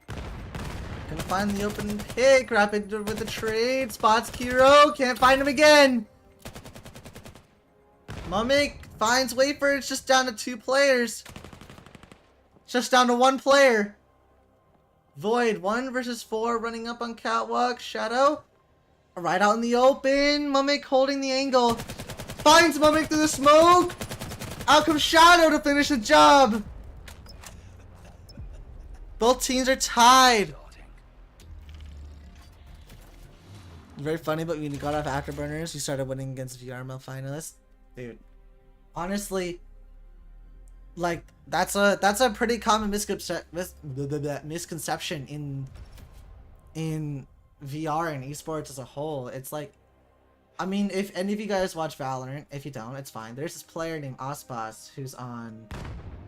Gonna find the open pick. Rapid with the trade. Spots Kiro. Can't find him again. Mummick finds Wafer. It's just down to 2 players. It's just down to 1 player. Void 1 versus 4 running up on Catwalk. Shadow. Right out in the open. Mummick holding the angle. Finds Mummick through the smoke. Out comes Shadow to finish the job. Both teams are tied. Very funny, but when you got off Afterburners, you started winning against VRML finalists. Dude, honestly, like that's a pretty common misconception in VR and esports as a whole. It's like, I mean, if any of you guys watch Valorant, if you don't, it's fine. There's this player named Ospas who's on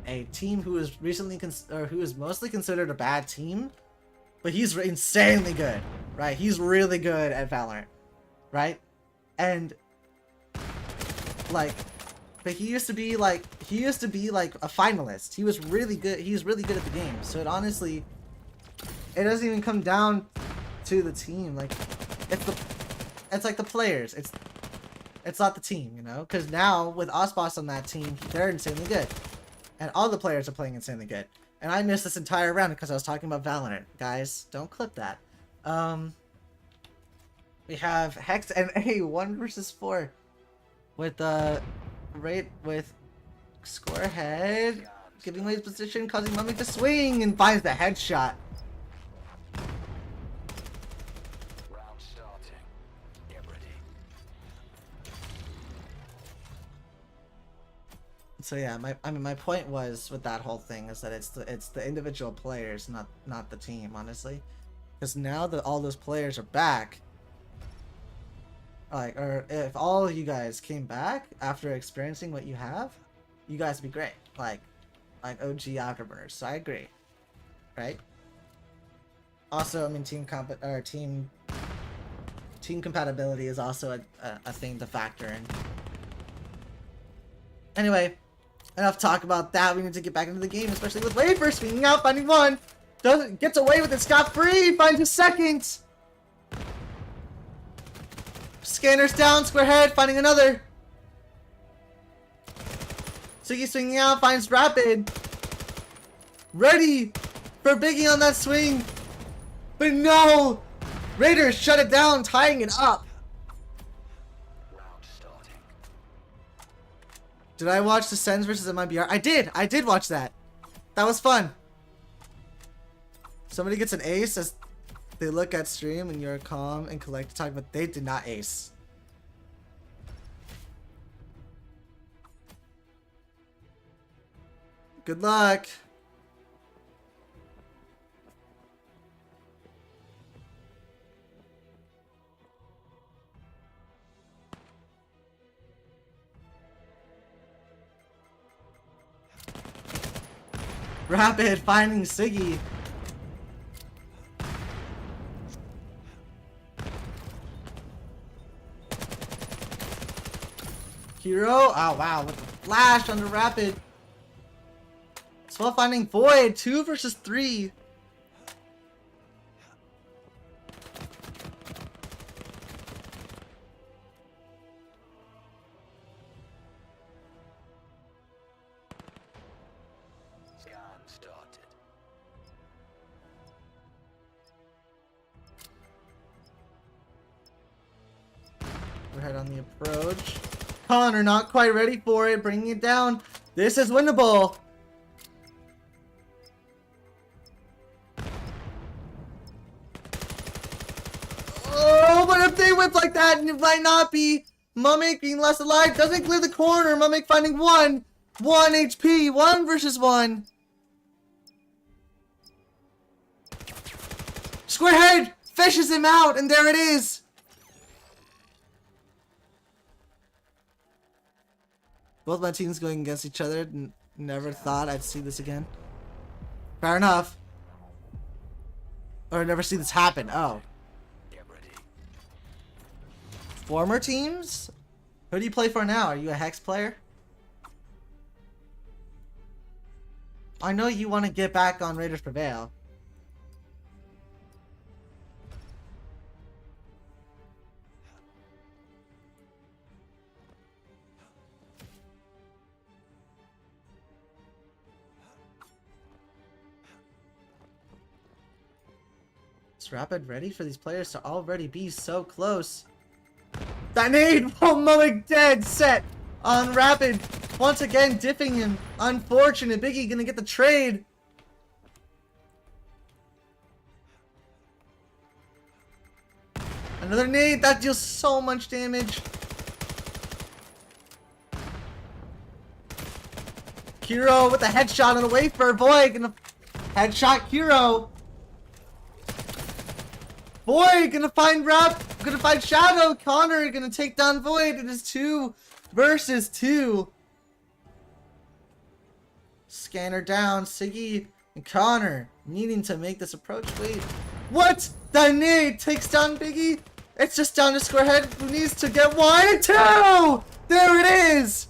a team who is who is mostly considered a bad team, but he's insanely good, right? He's really good at Valorant, right? And Like, but he used to be like a finalist. He was really good. He was really good at the game. So it honestly, it doesn't even come down to the team. Like, it's like the players. It's not the team, you know? Because now with Osboss on that team, they're insanely good, and all the players are playing insanely good. And I missed this entire round because I was talking about Valorant. Guys, don't clip that. We have HEX NA 1 versus 4 with with score ahead, giving away his position, causing Mummy to swing, and finds the headshot. Round starting. Get ready. So yeah, my point was with that whole thing is that it's the individual players, not the team, honestly, because now that all those players are back, like, or if all of you guys came back after experiencing what you have, you guys would be great, like OG afterburners. So I agree, right? Also, I mean, team compatibility is also a thing to factor in. Anyway, enough talk about that. We need to get back into the game, especially with Wafer swinging out, finding one, gets away with it scot-free, finds a second. Scanners down, square head, finding another. Sugi swinging out, finds Rapid. Ready for Biggie on that swing. But no! Raiders shut it down, tying it up. Round starting. Did I watch the Sens versus MIBR? I did watch that. That was fun. Somebody gets an ace as they look at stream and you're calm and collected talk, but they did not ace. Good luck. Rapid finding Siggy. Hero. Oh wow, with the flash on the Rapid. Swell finding Void. 2 versus 3. Scan started. We're head on the approach. Connor not quite ready for it, bringing it down. This is winnable. Oh, but if they whip like that, it might not be. Mummick being less alive, doesn't clear the corner. Mummick finding 1 HP, 1 versus 1. Squarehead fishes him out, and there it is. Both my teams going against each other. Never thought I'd see this again. Fair enough. Or never see this happen. Oh. Get ready. Former teams? Who do you play for now? Are you a Hex player? I know you want to get back on Raiders Prevail. Is Rapid ready for these players to already be so close? That nade! Oh, Mummick dead set on Rapid. Once again, diffing him. Unfortunate. Biggie gonna get the trade. Another nade. That deals so much damage. Kiro with a headshot on the wafer. Boy, gonna headshot Kiro. Void gonna find gonna find Shadow. Connor gonna take down Void. It is 2 versus 2. Scanner down. Siggy and Connor needing to make this approach. Wait, what? That nade takes down Biggie. It's just down to Squarehead, who needs to get 1 and 2. There it is!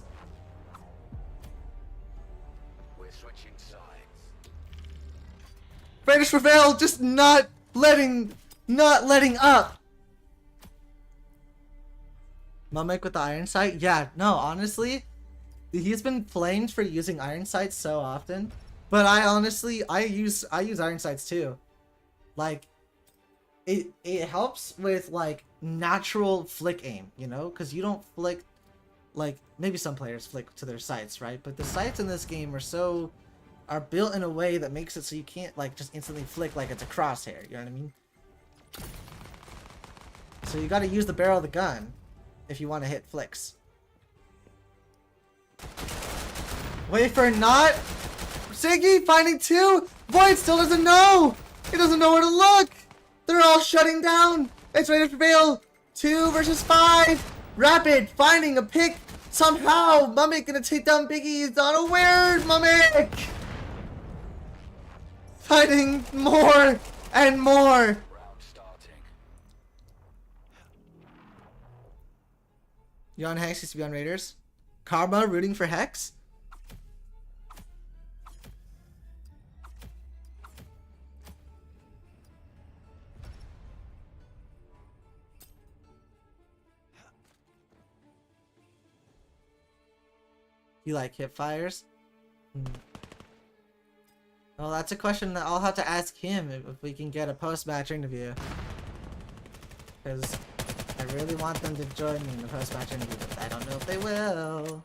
We're switching sides. Raiders Prevail just not letting up. Mumek with the iron sight? Yeah, no, honestly, he's been flamed for using iron sights so often. But I use iron sights too. Like, it helps with like natural flick aim, you know, because you don't flick like maybe some players flick to their sights, right? But the sights in this game are built in a way that makes it so you can't like just instantly flick like it's a crosshair. You know what I mean? So you got to use the barrel of the gun if you want to hit flicks. Wait for not. Siggy finding two. Void still doesn't know. He doesn't know where to look. They're all shutting down. It's Raiders Prevail. 2 versus 5. Rapid finding a pick. Somehow Mumek gonna take down Biggie. He's unaware. Mumek finding more and more. Round starting. You on Hex? Used to be on Raiders. Karma rooting for Hex. You like hip fires? Well, that's a question that I'll have to ask him if we can get a post-match interview. Because I really want them to join me in the post-match interview, but I don't know if they will.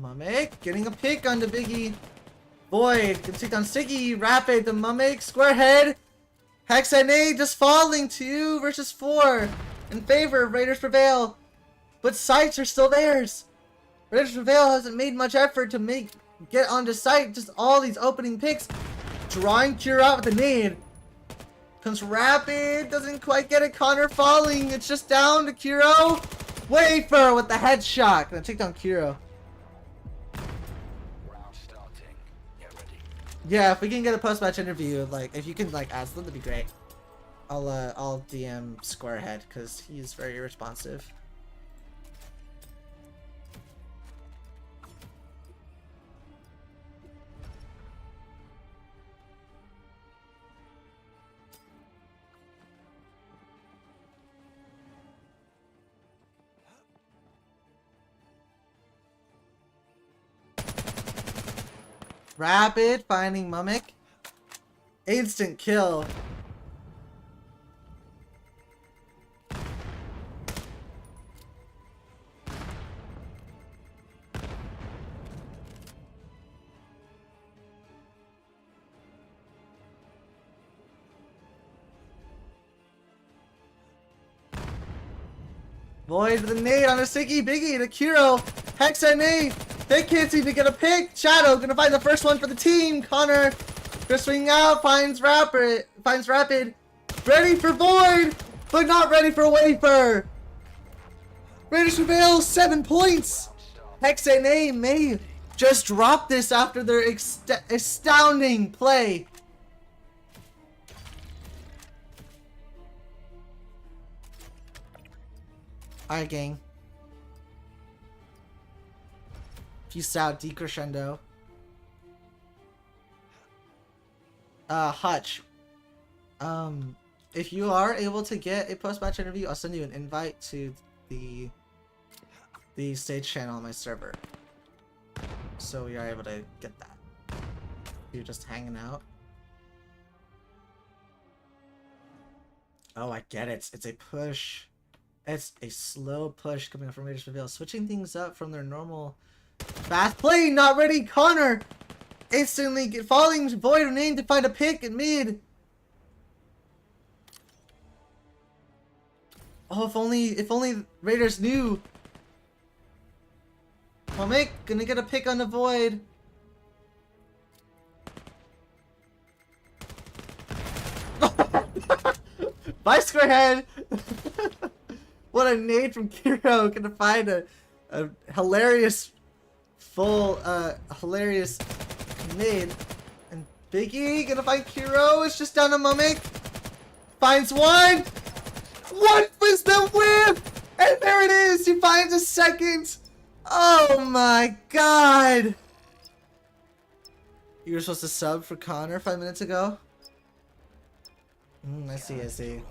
Mumek getting a pick onto Biggie. Void can take down Siggy. Rapid the Mumek. Square head. Hex NA just falling 2 versus 4 in favor of Raiders Prevail. But sights are still theirs. Raiders Prevail hasn't made much effort to get onto sight. Just all these opening picks. Drawing Cure out with the nade. Comes Rapid. Doesn't quite get it. Connor falling. It's just down to Kuro. Wafer with the headshot. Gonna take down Kuro. Round starting. Get ready. Yeah, if we can get a post-match interview, like, if you can, like, ask them, that'd be great. I'll DM Squarehead, because he's very responsive. Rapid finding Mumek. Instant kill. Void with a nade on a Siggy Biggie to Kuro. Hex NA. They can't seem to get a pick. Shadow gonna find the first one for the team. Connor gonna swing out. Finds Rapid. Ready for Void, but not ready for Wafer. Raiders Prevail 7 points. Hex NA may just drop this after their astounding play. Alright, gang. Peace out, decrescendo. Hutch. If you are able to get a post-match interview, I'll send you an invite to the stage channel on my server. So we are able to get that. You're just hanging out. Oh, I get it. It's a push. It's a slow push coming from Raiders Prevail, switching things up from their normal fast play. Not ready. Connor instantly falling Void of name to find a pick at mid. Oh, if only Raiders knew. Mumek gonna get a pick on the Void. Bye, Squarehead. What a nade from Kiro. Gonna find a hilarious hilarious nade. And Biggie gonna find Kiro. It's just down to Mummick. Finds one. What was the whip? And there it is. He finds a second. Oh my god. You were supposed to sub for Connor 5 minutes ago? I see, I see.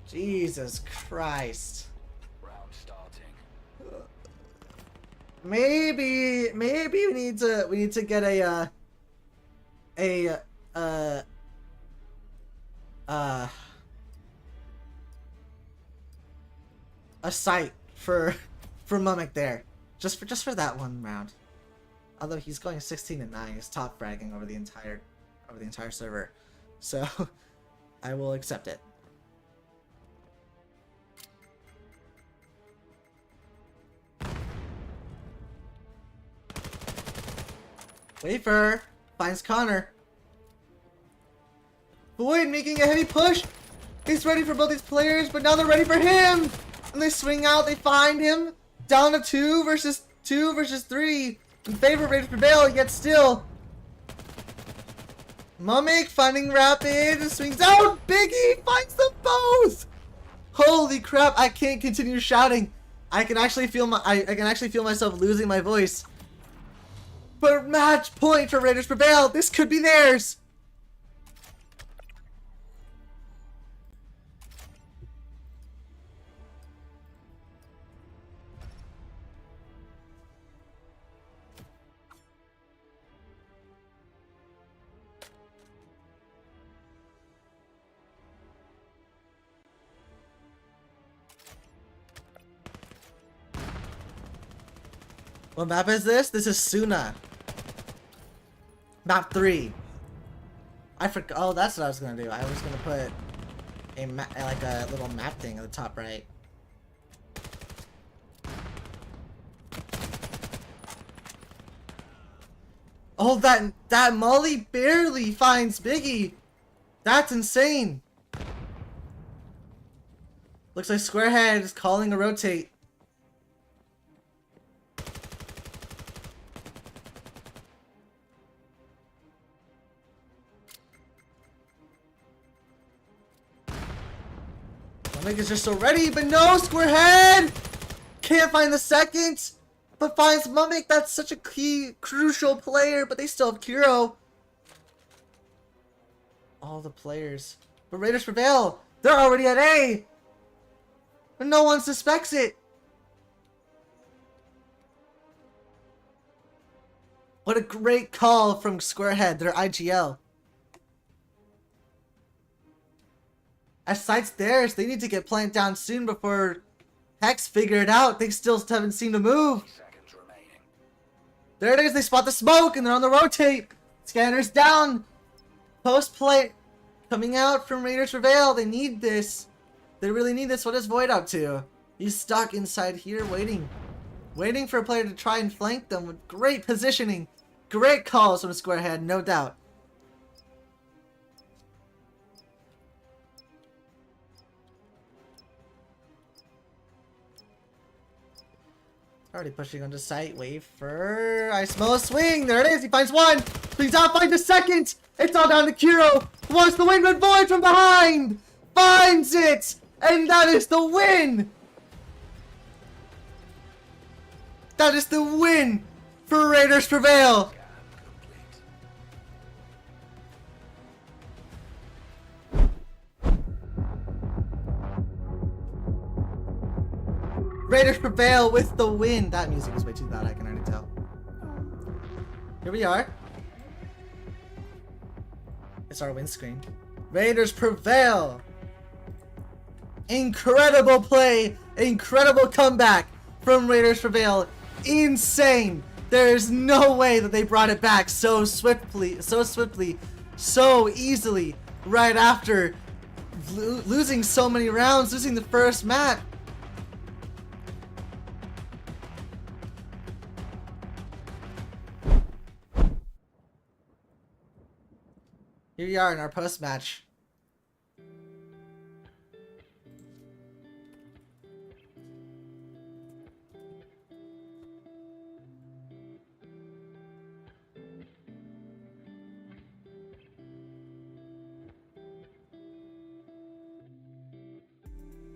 Jesus Christ. Round starting. Maybe we need to get a site for Mummick there. Just for that one round. Although he's going 16-9, he's top fragging over the entire server. So I will accept it. Wafer finds Connor. Void making a heavy push. He's ready for both these players, but now they're ready for him. And they swing out, they find him. Down to 2 versus 3. In favor of Raiders Prevail, yet still. Mummick finding Rapid, swings out. Biggie finds them both. Holy crap! I can't continue shouting. I can actually feel myself losing my voice. But match point for Raiders Prevail. This could be theirs. What map is this? This is Suna. Map 3. I forgot. Oh, that's what I was gonna do. I was gonna put like a little map thing at the top right. Oh, that Molly barely finds Biggie. That's insane. Looks like Squarehead is calling a rotate. Mummick is just so ready, but no, Squarehead! Can't find the second, but finds Mummick. That's such a key, crucial player, but they still have Kiro. All the players. But Raiders Prevail, they're already at A! But no one suspects it! What a great call from Squarehead, their IGL. As site's theirs, they need to get planked down soon before Hex figure it out. They still haven't seen to move. Seconds remaining. There it is, they spot the smoke and they're on the rotate. Scanners down. Post play coming out from Raiders Prevail. They need this. They really need this. What is Void up to? He's stuck inside here waiting. Waiting for a player to try and flank them with great positioning. Great calls from Squarehead, no doubt. Already pushing onto site. Wafer. Ice Mo swing. There it is. He finds one. Swings out. Finds a second. It's all down to Kiro. Wants the win, but Void from behind. Finds it. And that is the win. That is the win for Raiders Prevail. Raiders Prevail with the win. That music is way too loud, I can already tell. Here we are. It's our win screen. Raiders Prevail. Incredible play. Incredible comeback from Raiders Prevail. Insane. There's no way that they brought it back so swiftly, so easily right after losing so many rounds, losing the first match. Here we are in our post-match.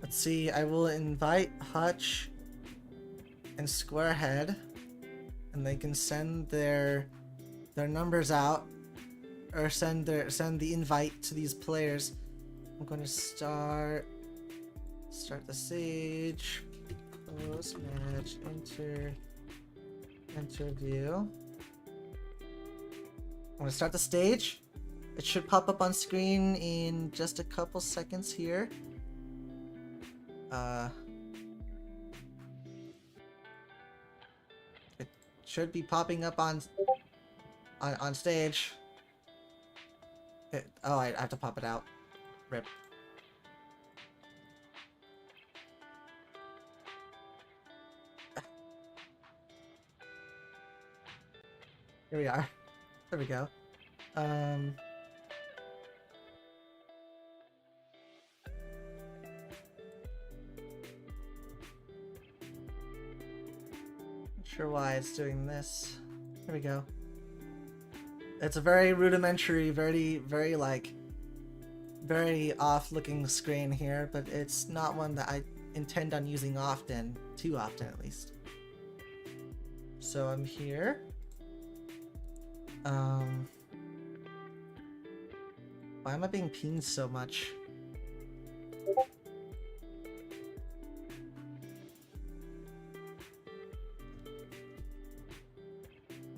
Let's see. I will invite Hutch and Squarehead, and they can send their numbers out, or send the invite to these players. I'm going to start the stage. Post match interview. I'm going to start the stage. It should pop up on screen in just a couple seconds here. It should be popping up on stage. Oh, I have to pop it out. Rip. Here we are. There we go. Not sure why it's doing this. Here we go. It's a very rudimentary, very off-looking screen here, but it's not one that I intend on using often, too often at least. So I'm here. Why am I being pinged so much?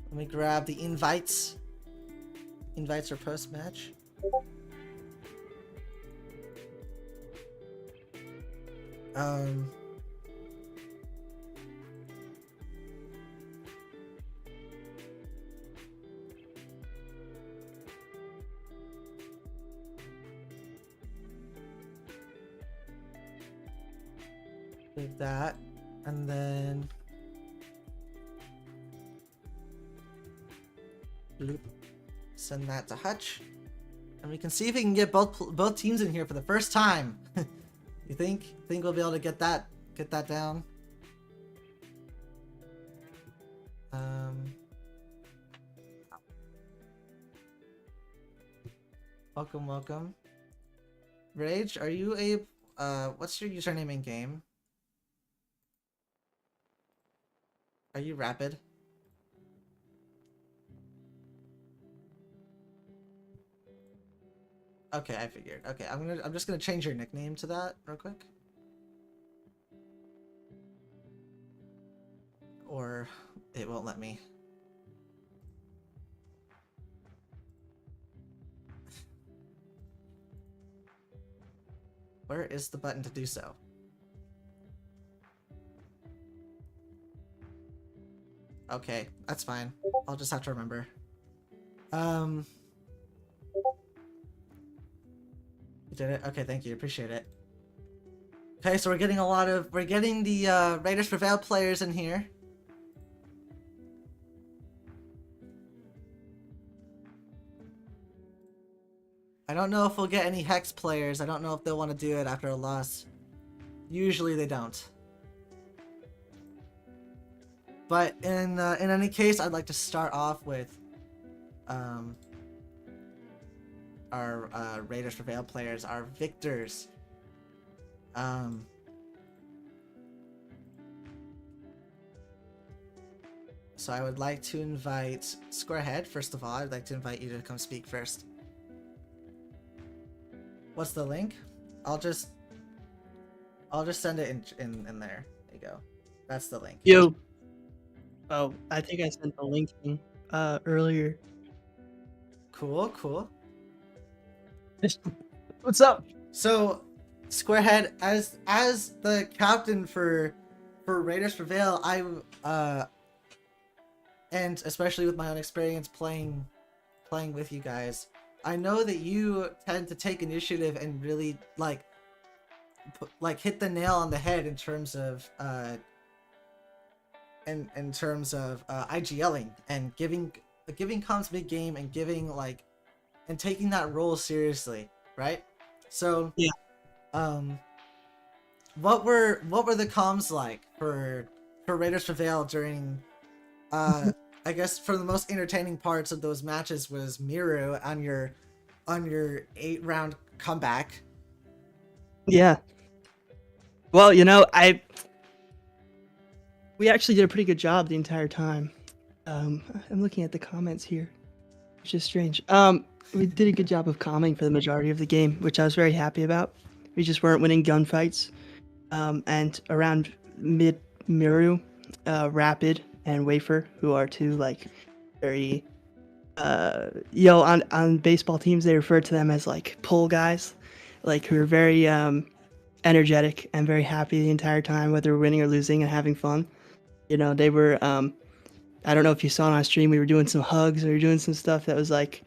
Let me grab the invites. Invites are post-match. Leave that, and then bloop. Send that to Hutch, and we can see if we can get both teams in here for the first time. You think we'll be able to get that down? Welcome. Rage, are you a what's your username in game? Are you Rapid? Okay, I figured. Okay, I'm just gonna change your nickname to that real quick. Or it won't let me. Where is the button to do so? Okay, that's fine. I'll just have to remember. You did it? Okay, thank you. Appreciate it. Okay, so we're getting the Raiders Prevail players in here. I don't know if we'll get any Hex players. I don't know if they'll want to do it after a loss. Usually they don't. But in any case, I'd like to start off with our Raiders Prevail players, our victors. So I would like to invite Squarehead. First of all, I'd like to invite you to come speak first. What's the link? I'll just send it in there. There you go. That's the link. Yo. Oh, I think I sent the link in, earlier. Cool. What's up? So, Squarehead, as the captain for Raiders Prevail, and especially with my own experience playing with you guys, I know that you tend to take initiative and really like hit the nail on the head in terms of IGLing and giving comms mid game and and taking that role seriously, right? So yeah. What were the comms like for Raiders Prevail during I guess for the most entertaining parts of those matches was Miru on your 8-round comeback. Yeah. Well, we actually did a pretty good job the entire time. I'm looking at the comments here, which is strange. We did a good job of calming for the majority of the game, which I was very happy about. We just weren't winning gunfights. And around mid Miru, Rapid and Wafer, who are two like very on baseball teams they refer to them as like pull guys, like who are very energetic and very happy the entire time, whether we're winning or losing and having fun. They were I don't know if you saw on our stream, we were doing some hugs, we were doing some stuff that was like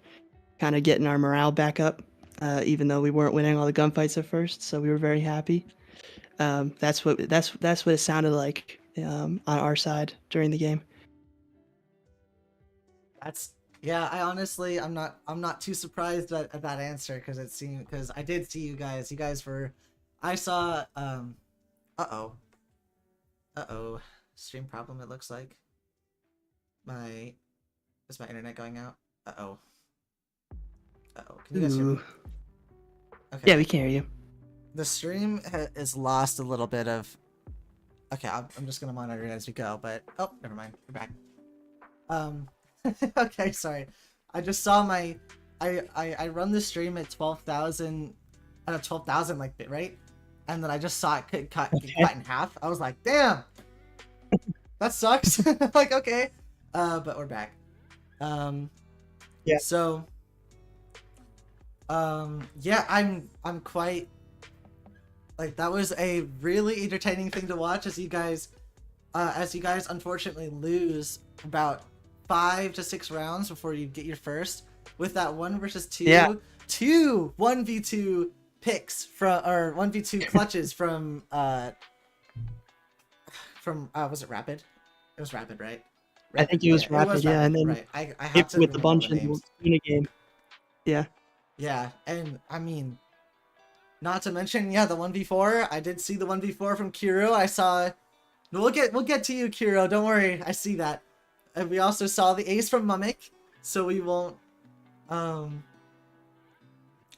kind of getting our morale back up, even though we weren't winning all the gunfights at first. So we were very happy. That's what it sounded like on our side during the game. Yeah, I honestly, I'm not too surprised at that answer, because I did see you guys were, I saw, stream problem, it looks like. Is my internet going out? Uh-oh. Can you guys hear me? Okay. Yeah, we can hear you. The stream is lost a little bit of, okay, I'm just gonna monitor it as we go, but, oh, never mind, we're back. Okay, sorry. I just saw I run the stream at 12,000, at a 12,000 like bit rate, and then I just saw it get cut in half. I was like, damn, that sucks. Like, okay, but we're back. Yeah. So, yeah, I'm quite, like, that was a really entertaining thing to watch as you guys unfortunately lose about 5 to 6 rounds before you get your first, with that 1 versus 2, yeah. 2 1v2 picks or 1v2 clutches from was it Rapid? It was Rapid, right? I think it was Rapid, yeah, and then right. I have to with a bunch the in the game. Yeah. Yeah, and I mean, not to mention, yeah, the 1v4. I did see the 1v4 from Kiro. I saw. We'll get to you, Kiro. Don't worry. I see that. And we also saw the ace from Mummick, so we won't.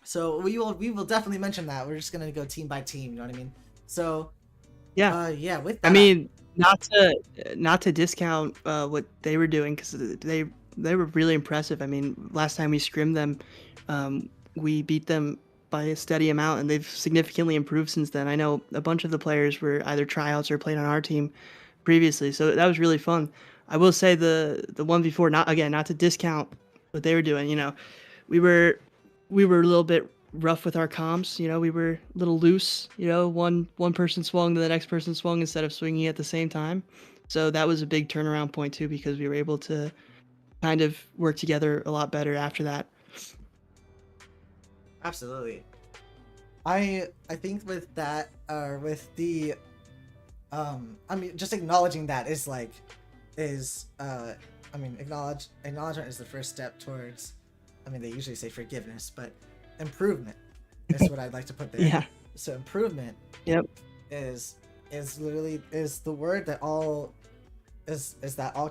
So we will definitely mention that. We're just gonna go team by team. You know what I mean? So. Yeah. Yeah. With that. I mean, not to discount what they were doing, because they were really impressive. I mean, last time we scrimmed them, we beat them by a steady amount, and they've significantly improved since then. I know a bunch of the players were either tryouts or played on our team previously, so that was really fun. I will say the 1v4, not to discount what they were doing. We were a little bit rough with our comms. We were a little loose. One person swung, then the next person swung instead of swinging at the same time. So that was a big turnaround point too, because we were able to kind of work together a lot better after that. Absolutely. I think with that, with the, I mean, just acknowledging that acknowledgement is the first step towards, I mean, they usually say forgiveness, but improvement is what I'd like to put there. Yeah. So improvement. Yep. Is literally the word that all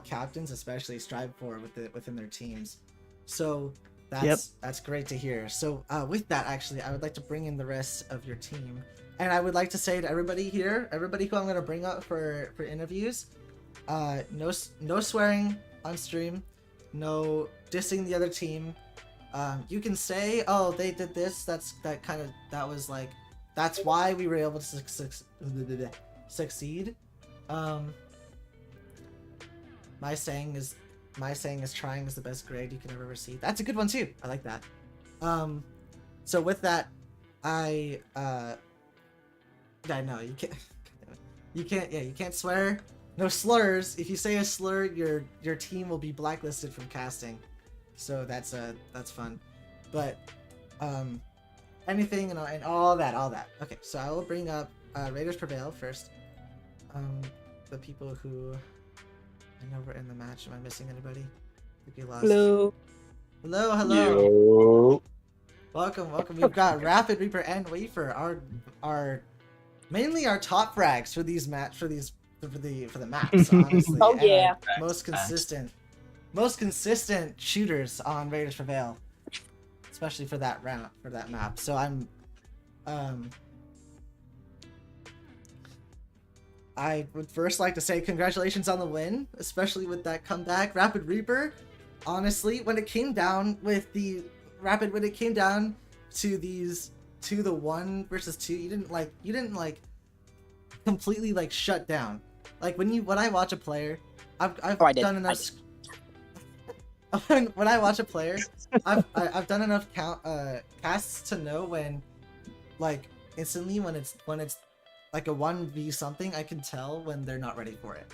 captains especially strive for within their teams. So that's great to hear. So with that, actually, I would like to bring in the rest of your team, and I would like to say to everybody here, everybody who I'm going to bring up for interviews, no swearing on stream, no dissing the other team. You can say, oh, they did this, that's why we were able to succeed. My saying is trying is the best grade you can ever receive. That's a good one too. I like that. So with that, I know you can't swear. No slurs. If you say a slur, your team will be blacklisted from casting. So that's fun. But anything and all that. Okay, so I will bring up Raiders Prevail first. The people who I know were in the match. Am I missing anybody? If you lost. Hello. Yo. Welcome. We've got Rapid, Reaper, and Wafer. Our mainly our top frags for these for the maps. Honestly. Oh yeah. Most consistent shooters on Raiders Prevail, especially for that map. So I'm I would first like to say congratulations on the win, especially with that comeback. Rapid Reaper, honestly, when it came down with the Rapid, when it came down to the 1 versus 2, you didn't like completely like shut down. Like when I watch a player, I've Oh, I did. done enough. When I watch a player, I've done enough casts to know when, like, instantly when it's like a 1v something, I can tell when they're not ready for it,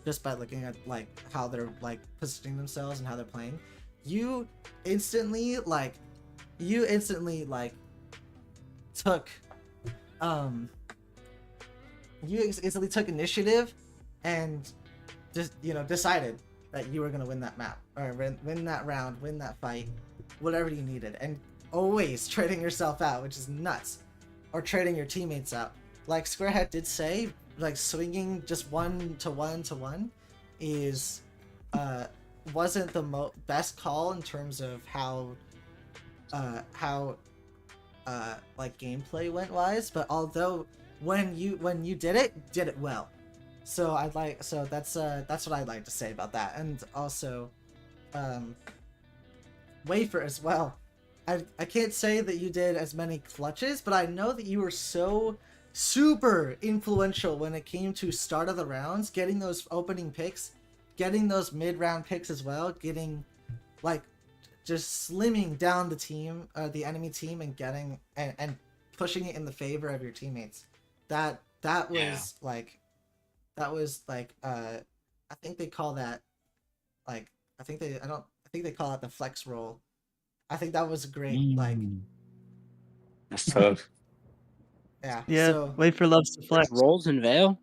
just by looking at like how they're like positioning themselves and how they're playing. You instantly took instantly took initiative and just decided that you were gonna win that map or win that round, win that fight, whatever you needed, and always trading yourself out, which is nuts, or trading your teammates out. Like Squarehead did say, like swinging just 1-to-1 is wasn't the best call in terms of how like gameplay went wise, but although when you did it well. So that's what I'd like to say about that. And also Wafer as well. I can't say that you did as many clutches, but I know that you were so super influential when it came to start of the rounds, getting those opening picks, getting those mid-round picks as well, getting like just slimming down the team, the enemy team, and getting and pushing it in the favor of your teammates. That was like I think they call that like I think they call it the flex roll. I think that was great. Like That's tough. yeah. Yeah, So Wafer loves to flex. Rolls in Veil?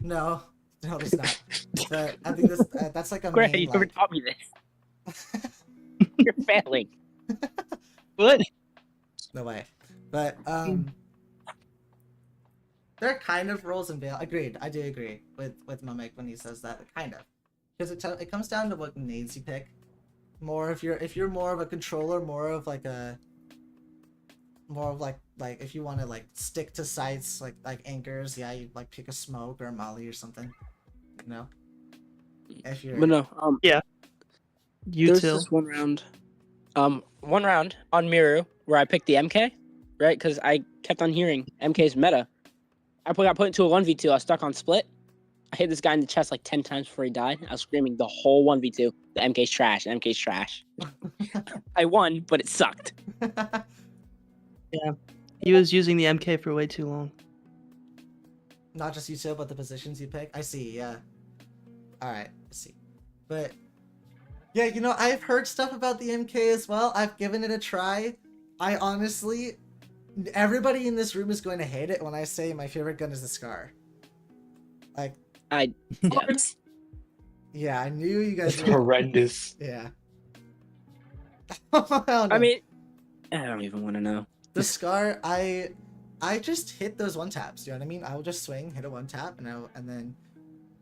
no, there's not. But I think that's like a Great, main you never like. taught me this. You're failing. What? No way. But they're kind of rolls in Veil. Agreed. I do agree with Mamek when he says that. Kind of, because it comes down to what nades you pick. More if you're more of a controller, more of like if you want to like stick to sites like anchors, yeah, you like pick a smoke or a molly or something. You know. If you're. But no, Yeah. there's this one round on Miru where I picked the MK, right? Because I kept on hearing MK's meta. I got put into a 1v2. I was stuck on split. I hit this guy in the chest like 10 times before he died. I was screaming the whole 1v2. The MK's trash. The MK's trash. I won, but it sucked. Yeah. He was using the MK for way too long. Not just you two, but the positions you pick. I see, yeah. Alright, I see. But yeah, I've heard stuff about the MK as well. I've given it a try. I honestly, everybody in this room is going to hate it when I say my favorite gun is the Scar. Like, yeah, I knew you guys It's horrendous. Yeah. I mean, I don't even want to know. The Scar, I just hit those one taps. You know what I mean? I will just swing, hit a one tap, and then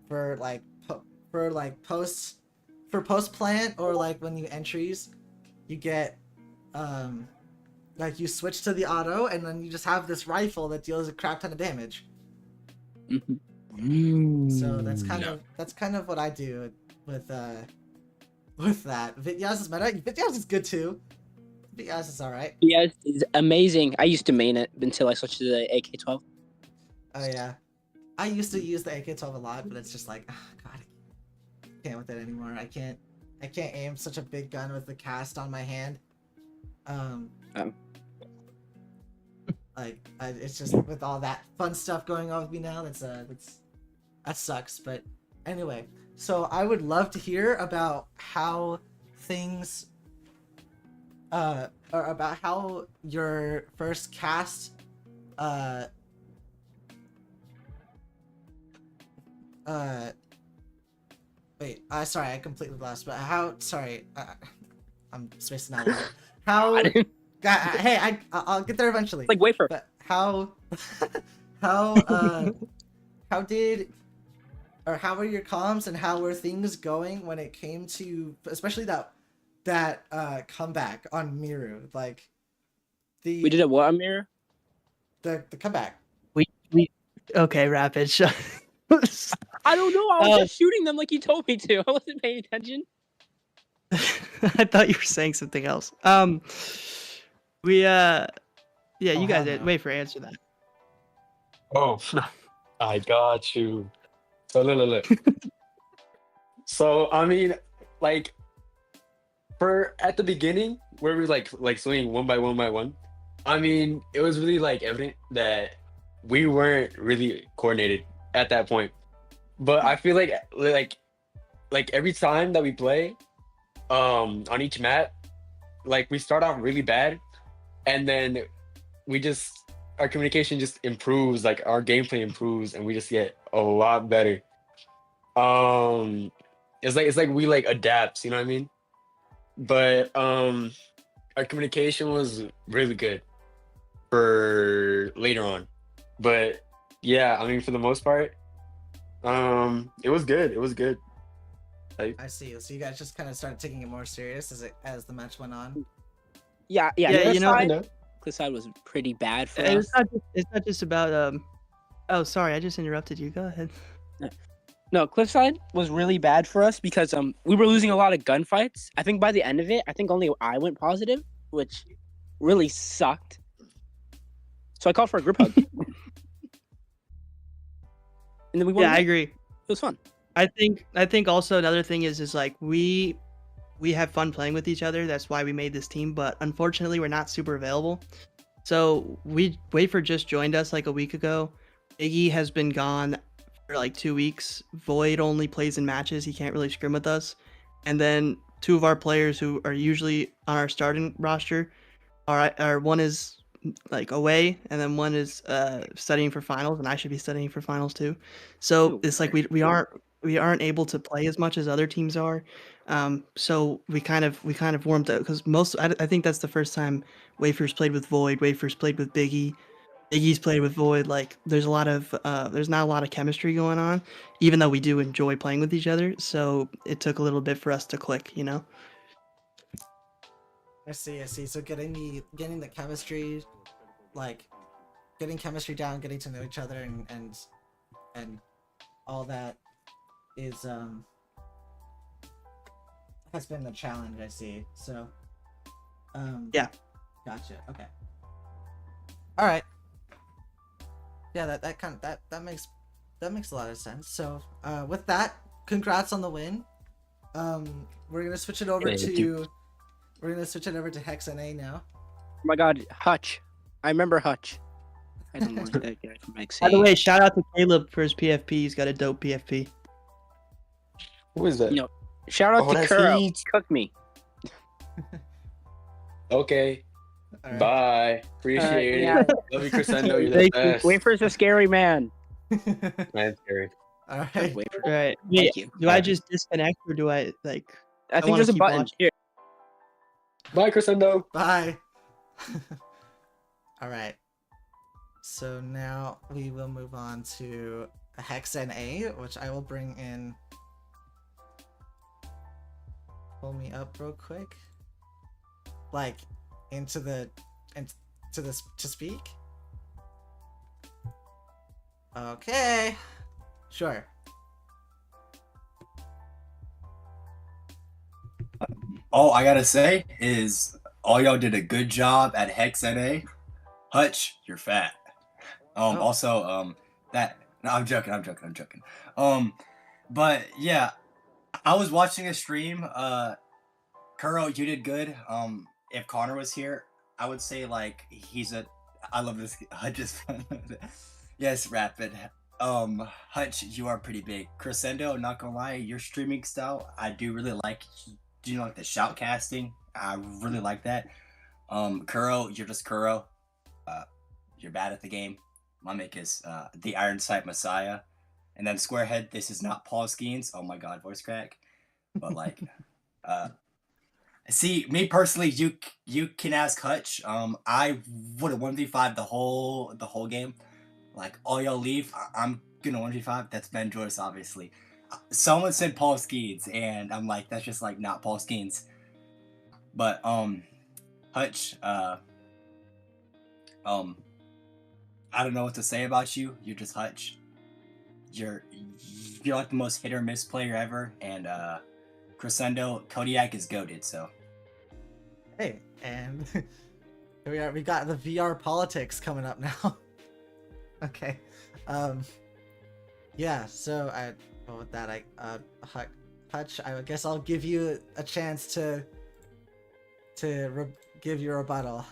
for post plant or like when you entries, you get like you switch to the auto, and then you just have this rifle that deals a crap ton of damage. So that's kind of what I do with that. Vityaz is meta. Vityaz is good too. Vityaz is alright. Yeah, it's amazing. I used to main it until I switched to the AK-12. Oh yeah, I used to use the AK-12 a lot, but it's just like, oh, God, I can't with it anymore. I can't aim such a big gun with the cast on my hand. It's just with all that fun stuff going on with me now. That sucks. But anyway, so I would love to hear about how things, or about how your first cast, wait, sorry, I completely lost. But I'm spacing out. How? Hey, I'll get there eventually. Like Wafer. But how were your comms and how were things going when it came to, especially that comeback on Miru? Like We did a what on Mirror? the comeback. We okay, Rapid. I don't know. I was Oh. just shooting them like you told me to. I wasn't paying attention. I thought you were saying something else. Yeah, Oh, you guys hell no. wait for answer that. Oh, I got you. So look. So I mean, like, for at the beginning where we like swinging one by one. I mean, it was really like evident that we weren't really coordinated at that point. But I feel like every time that we play, on each map, like we start off really bad, and then we just our communication just improves, like our gameplay improves, and we just get a lot better. Um, it's like we like adapt, you know what I mean? But our communication was really good for later on. But yeah, I mean for the most part, it was good. It was good. Like, I see. So you guys just kind of started taking it more serious as the match went on. Yeah. Yeah, you know, Cliffside was pretty bad for And us. it's not just about Oh, sorry, I just interrupted you. Go ahead. No, Cliffside was really bad for us because we were losing a lot of gunfights. I think by the end of it, I think only I went positive, which really sucked. So I called for a group hug. And then we won. Yeah, the I game. agree. It was fun. I think also another thing is like we have fun playing with each other. That's why we made this team. But unfortunately, we're not super available. So Wafer just joined us like a week ago. Iggy has been gone for like 2 weeks. Void only plays in matches. He can't really scrim with us. And then two of our players who are usually on our starting roster are one is like away, and then one is studying for finals, and I should be studying for finals too. So Ooh, it's like we aren't able to play as much as other teams are. So we kind of warmed up because I think that's the first time Wafers played with Void, Wafers played with Biggie, Biggie's played with Void. Like there's not a lot of chemistry going on, even though we do enjoy playing with each other. So it took a little bit for us to click, you know. I see. So getting the chemistry, like getting chemistry down, getting to know each other, and all that is has been the challenge. I see. So Yeah. Gotcha. Okay. All right. Yeah, that makes a lot of sense. So with that, congrats on the win. We're gonna switch it over Thank to you. HEX NA now. Oh my God, Hutch. I remember Hutch. I don't like that guy from XA. By the way, shout out to Caleb for his PFP. He's got a dope PFP. who is that? No. Shout out Oh, to that's Kuro. Heat. Cook me. Okay. All right. Bye. Appreciate yeah. it. Love you, Crescendo. You're the Thank you. best. Wafer's a scary man. Man, scary. All right. Wafer. Right. Thank Wait, you. do I just disconnect or do I like? I think wanna there's a keep button watching. here. Bye, Crescendo. Bye. All right. So now we will move on to HEX NA, which I will bring in. Pull me up real quick. Like to speak. Okay. Sure. All I gotta say is all y'all did a good job at HEX NA. Hutch, you're fat. Oh. Also, that no, I'm joking. But yeah, I was watching a stream. Kuro, you did good. If Connor was here, I would say like I love this. Hutch is yes, Rapid. Hutch, you are pretty big. Crescendo, not gonna lie, your streaming style, I do really like. Do you know like the shout casting? I really like that. Kuro, you're just Kuro. You're bad at the game. My make is the Iron Sight Messiah. And then Squarehead, this is not Paul Skeens. Oh my god, voice crack. But like see, me personally, you can ask Hutch. I would have 1v5 the whole game. Like all y'all leave, I'm gonna 1v5. That's Ben Joyce, obviously. Someone said Paul Skeens, and I'm like, that's just like not Paul Skeens. But Hutch, I don't know what to say about you. You're just Hutch. you're like the most hit or miss player ever, and Crescendo Kodiak is goated. So Hey, and here we are. We got the VR politics coming up now. Okay. Yeah. So with that, Hutch, I guess I'll give you a chance to give your rebuttal.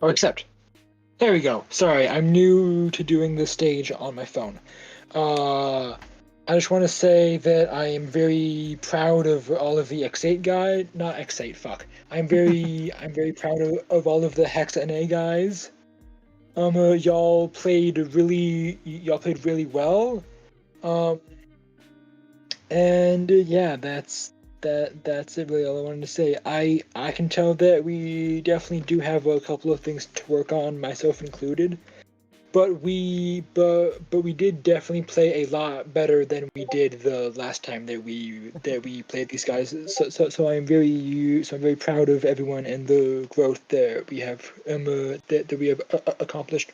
Oh, accept. There we go. Sorry, I'm new to doing this stage on my phone. I just want to say that I am very proud of all of the X8 guys. Not X8, fuck. I'm very proud of all of the HEX NA guys. Y'all played really well. And yeah, that's it really all I wanted to say. I can tell that we definitely do have a couple of things to work on, myself included. But we did definitely play a lot better than we did the last time that we played these guys. So I'm very proud of everyone and the growth that we have accomplished.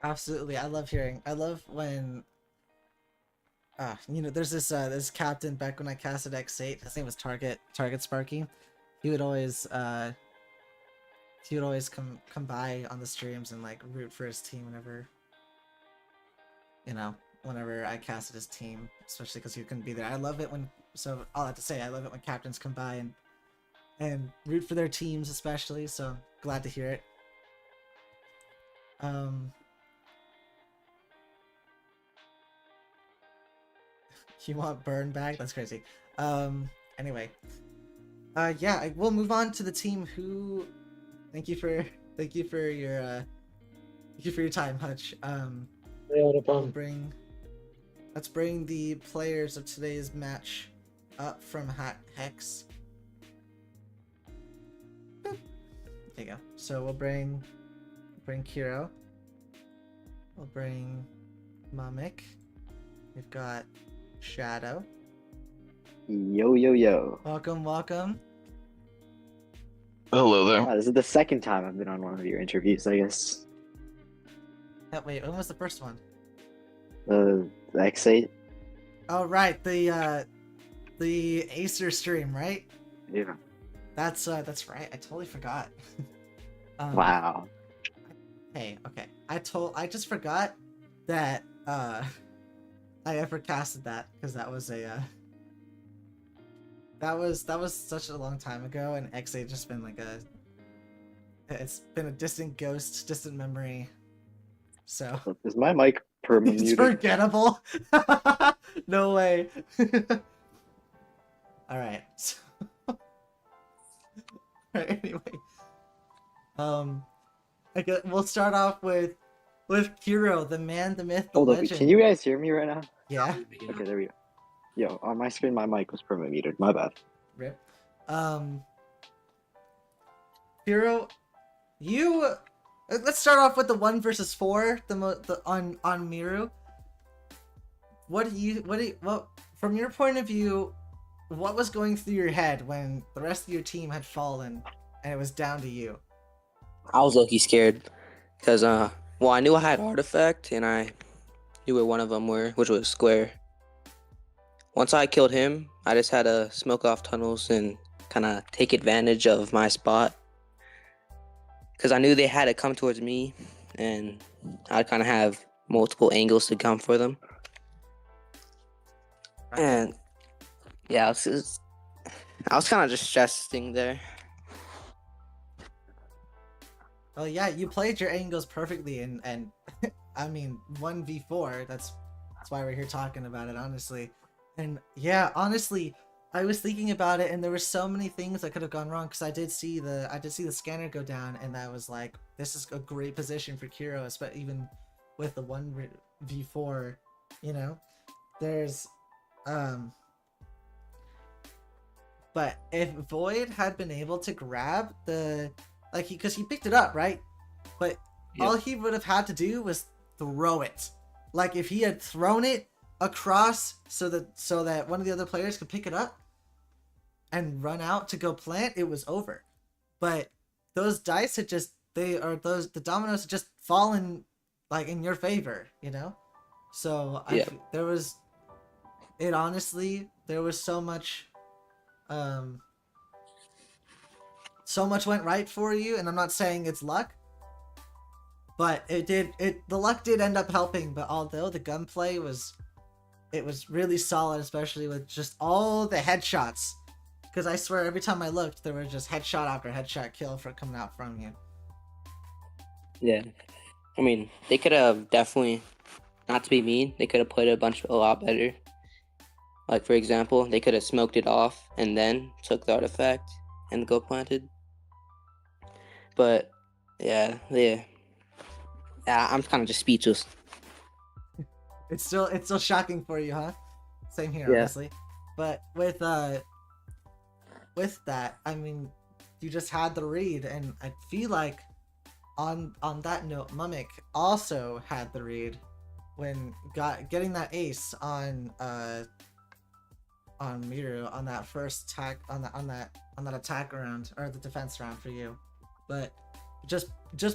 Absolutely, I love when there's this captain back when I casted X8. His name was Target Sparky. He would always come by on the streams and like root for his team whenever I casted his team, especially because he couldn't be there. I love it when all I have to say, I love it when captains come by and root for their teams, especially. So glad to hear it. You want Burn back? That's crazy. Anyway. Yeah, we'll move on to the team who. Thank you for your time, Hutch. Yeah, no problem. Let's bring the players of today's match up from HEX. Boop. There you go. So we'll bring Kiro. We'll bring Mamik. We've got Shadow. Yo. Welcome. Hello there. Wow, this is the second time I've been on one of your interviews, I guess. Wait, when was the first one? The X8? Oh right, the Acer stream, right? Yeah. That's right. I totally forgot. Wow. Hey, okay. I just forgot that I ever casted that because that was such a long time ago, and X8 just been like it's been a distant ghost, distant memory. So Is my mic permanently it's muted? forgettable. No way. All right. So, anyway, we'll start off with Kiro, the man, the myth, the Hold up, legend. can you guys hear me right now? Yeah. Okay, there we go. Yo, on my screen, my mic was permanently muted. My bad. Rip. Kiro, let's start off with the 1 versus 4. On Miru. What from your point of view, what was going through your head when the rest of your team had fallen and it was down to you? I was low-key scared because I knew I had Artifact and I knew where one of them were, which was Square. Once I killed him, I just had to smoke off tunnels and kind of take advantage of my spot because I knew they had to come towards me, and I'd kind of have multiple angles to come for them. And yeah, I was kind of just stressing there. Well, yeah, you played your angles perfectly, and I mean 1v4. That's why we're here talking about it, honestly. And yeah, honestly, I was thinking about it, and there were so many things that could have gone wrong because I did see the scanner go down, and I was like, this is a great position for Kiro, especially even with the 1v4. There's but if Void had been able to grab because he picked it up, right? But all he would have had to do was throw it. Like if he had thrown it across so that one of the other players could pick it up and run out to go plant, it was over. But those dice had just the dominoes had just fallen like in your favor, you know. So Yeah. there was so much so much went right for you, and I'm not saying it's luck, but the luck did end up helping. But although the gunplay was really solid, especially with just all the headshots, because I swear every time I looked there were just headshot after headshot kill coming out from you. Yeah. I mean, they could have definitely, not to be mean, they could have played a lot better. Like, for example, they could have smoked it off and then took the artifact and go planted. But, yeah, I'm kind of just speechless. It's still shocking for you, huh? Same here, Yeah. honestly. But with that, I mean, you just had the read, and I feel like on that note, Mummick also had the read when getting that ace on Miru on that first attack on that attack round, or the defense round for you. But just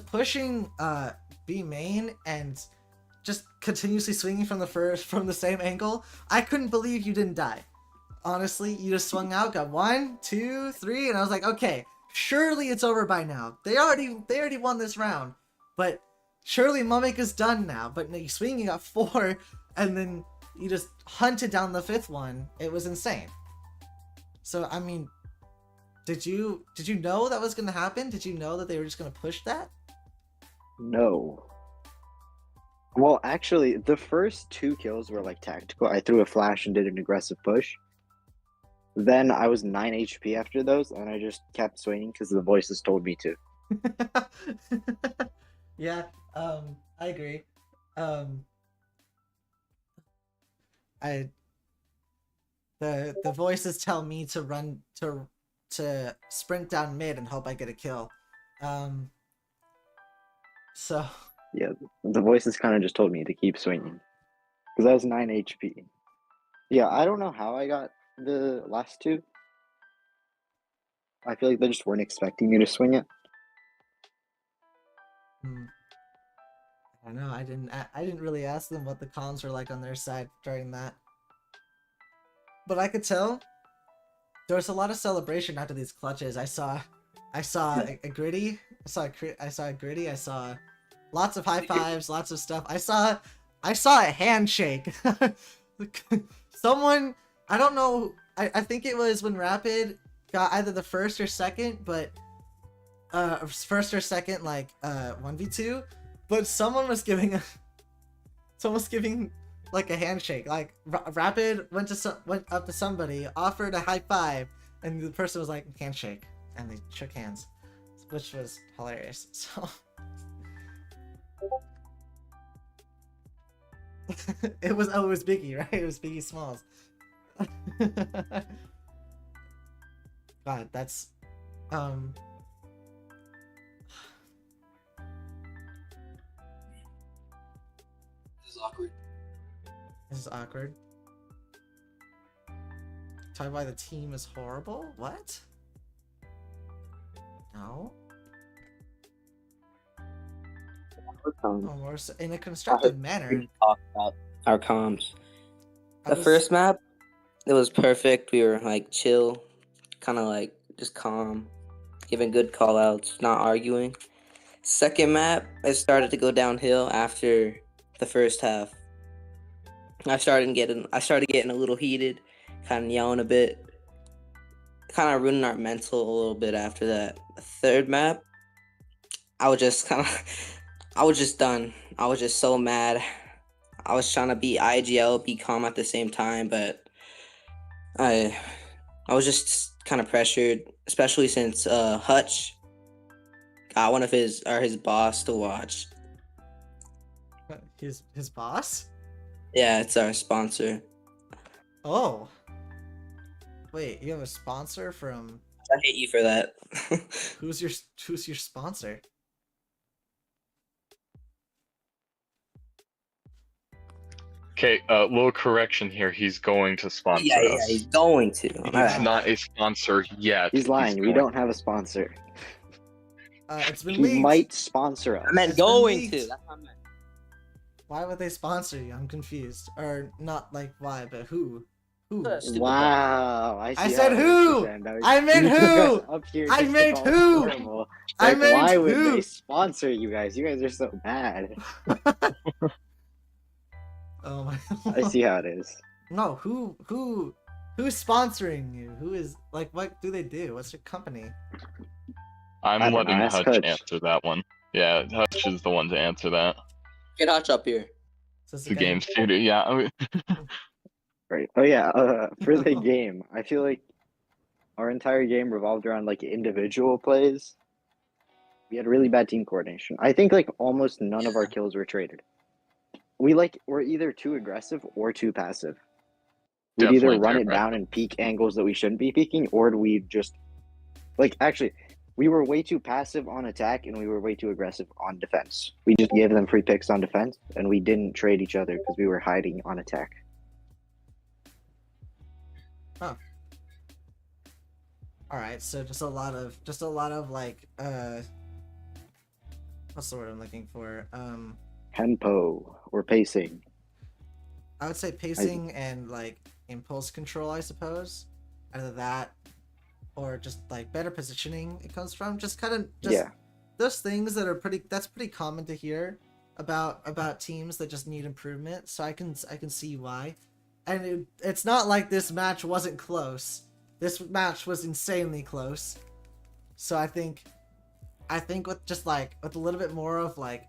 pushing B main and just continuously swinging from the same angle, I couldn't believe you didn't die. Honestly, you just swung out, got 1, 2, 3, and I was like, okay, surely it's over by now. They already won this round, but surely Mummick is done now. But no, you swing, you got 4, and then you just hunted down the 5th one. It was insane. So I mean, did you know that was gonna happen? Did you know that they were just gonna push that? No. Well, actually, the first 2 kills were like tactical. I threw a flash and did an aggressive push. Then I was 9 HP after those, and I just kept swinging because the voices told me to. Yeah, I agree. The voices tell me to run to sprint down mid and hope I get a kill. So Yeah, the voices kind of just told me to keep swinging because I was 9 HP. Yeah, I don't know how I got the last 2. I feel like they just weren't expecting me to swing it. I don't know. I didn't really ask them what the cons were like on their side during that, but I could tell there was a lot of celebration after these clutches. I saw a gritty. I saw a gritty. I saw lots of high fives, lots of stuff. I saw a handshake. Someone, I don't know. I think it was when Rapid got either the first or second, but like 1v2, but someone was giving like a handshake. Like Rapid went up to somebody, offered a high five, and the person was like, handshake, and they shook hands, which was hilarious. So it was Biggie, right? It was Biggie Smalls. God, that's This is awkward. this is awkward. Talk about the team is horrible? What? No. Oh, more so, in a constructive manner. Talk about our comms. I The was- first map, it was perfect. We were like chill, kind of like just calm, giving good call outs, not arguing. Second map, it started to go downhill after the first half. I started getting a little heated, kind of yelling a bit, kind of ruining our mental a little bit after that. The third map, I was just done. I was just so mad. I was trying to be IGL, be calm at the same time, but I was just kind of pressured, especially since Hutch got one of his boss to watch. His boss? Yeah, it's our sponsor. Oh. Wait, you have a sponsor from? I hate you for that. Who's your sponsor? Okay, little correction here. He's going to sponsor yeah, us. he's going to. He's Alright. not a sponsor yet. He's lying. We going- don't have a sponsor. It's been He leaked. might sponsor us. I meant It's been going leaked. to. That's what I meant. Why would they sponsor you? I'm confused. Or not like why, but who? Who? Stupid Wow, I see said how it is, who? Sam. Now I meant you took us who? up here I just to meant call us who? horrible. I Like, meant why would who? they sponsor you guys? You guys are so bad. Oh my. I see how it is. No, who's sponsoring you? Who is like what do they do? What's your company? I'm I don't letting know, ask Hutch Hutch. answer that one. Yeah, Hutch is the one to answer that. Get Hutch up here. So it's The guy- game studio, yeah. Right. Oh yeah. For the game, I feel like our entire game revolved around like individual plays. We had really bad team coordination. I think like almost none of our kills were traded. We're either too aggressive or too passive. We'd either Definitely run it different. down and peek angles that we shouldn't be peeking, or we'd just like actually we were way too passive on attack and we were way too aggressive on defense. We just gave them free picks on defense and we didn't trade each other because we were hiding on attack. All right, so just a lot of like what's the word I'm looking for? Tempo or pacing. I would say pacing and like impulse control, I suppose. Either that or just like better positioning it comes from. Just kind of Yeah. those things that are that's pretty common to hear about teams that just need improvement. So I can see why. And it's not like this match wasn't close. This match was insanely close. So I think with just like with a little bit more of like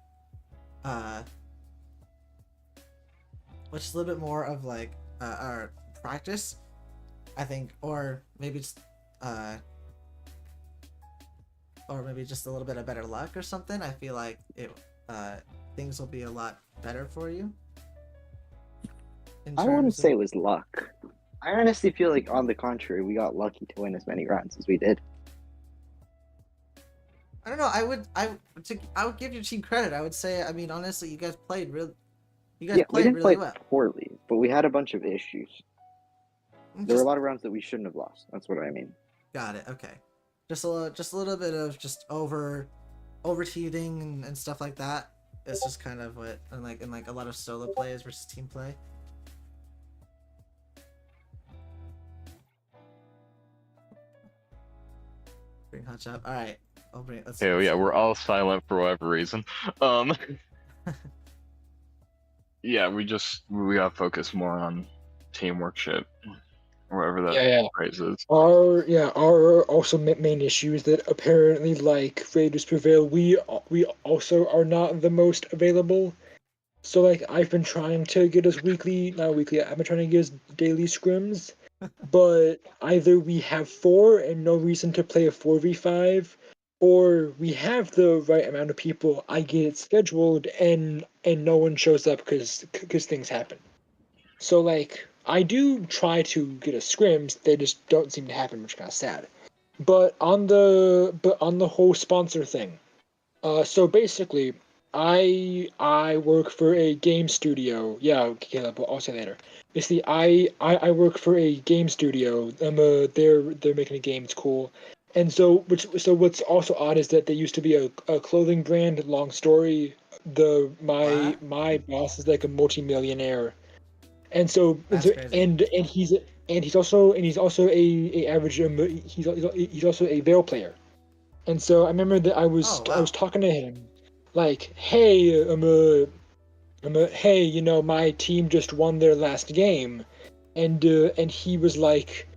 which is a little bit more of like our practice, I think, or maybe just a little bit of better luck or something. I feel like it things will be a lot better for you. I wouldn't say it was luck. I honestly feel like, on the contrary, we got lucky to win as many rounds as we did. I don't know. I would give your team credit. I would say, I mean, honestly, you guys played We played didn't really play well. poorly, but we had a bunch of issues. There were a lot of rounds that we shouldn't have lost. That's what I mean. Got it. Okay. Just a little bit of just overheating and stuff like that. It's just kind of what and like a lot of solo plays versus team play. Bring Hutch up. All right. Let's. Okay, yeah, we're all silent for whatever reason. Yeah, we gotta focus more on teamwork shit, or whatever that phrase is. Our also main issue is that apparently, like Raiders Prevail, we also are not the most available. So like I've been trying to get us I've been trying to get us daily scrims, but either we have 4 and no reason to play a 4v5, or we have the right amount of people, I get it scheduled, and no one shows up because things happen. So like I do try to get us scrims, they just don't seem to happen, which is kind of sad. But on the whole sponsor thing, so basically, I work for a game studio. Yeah, Caleb, I'll say later. Basically, I work for a game studio. They're making a game. It's cool. And so what's also odd is that they used to be a clothing brand. Long story. My boss is like a multi-millionaire, and so That's crazy. he's also a average. He's also a VAIL player. And so I remember that I was talking to him, like, hey, hey, you know, my team just won their last game, and he was like,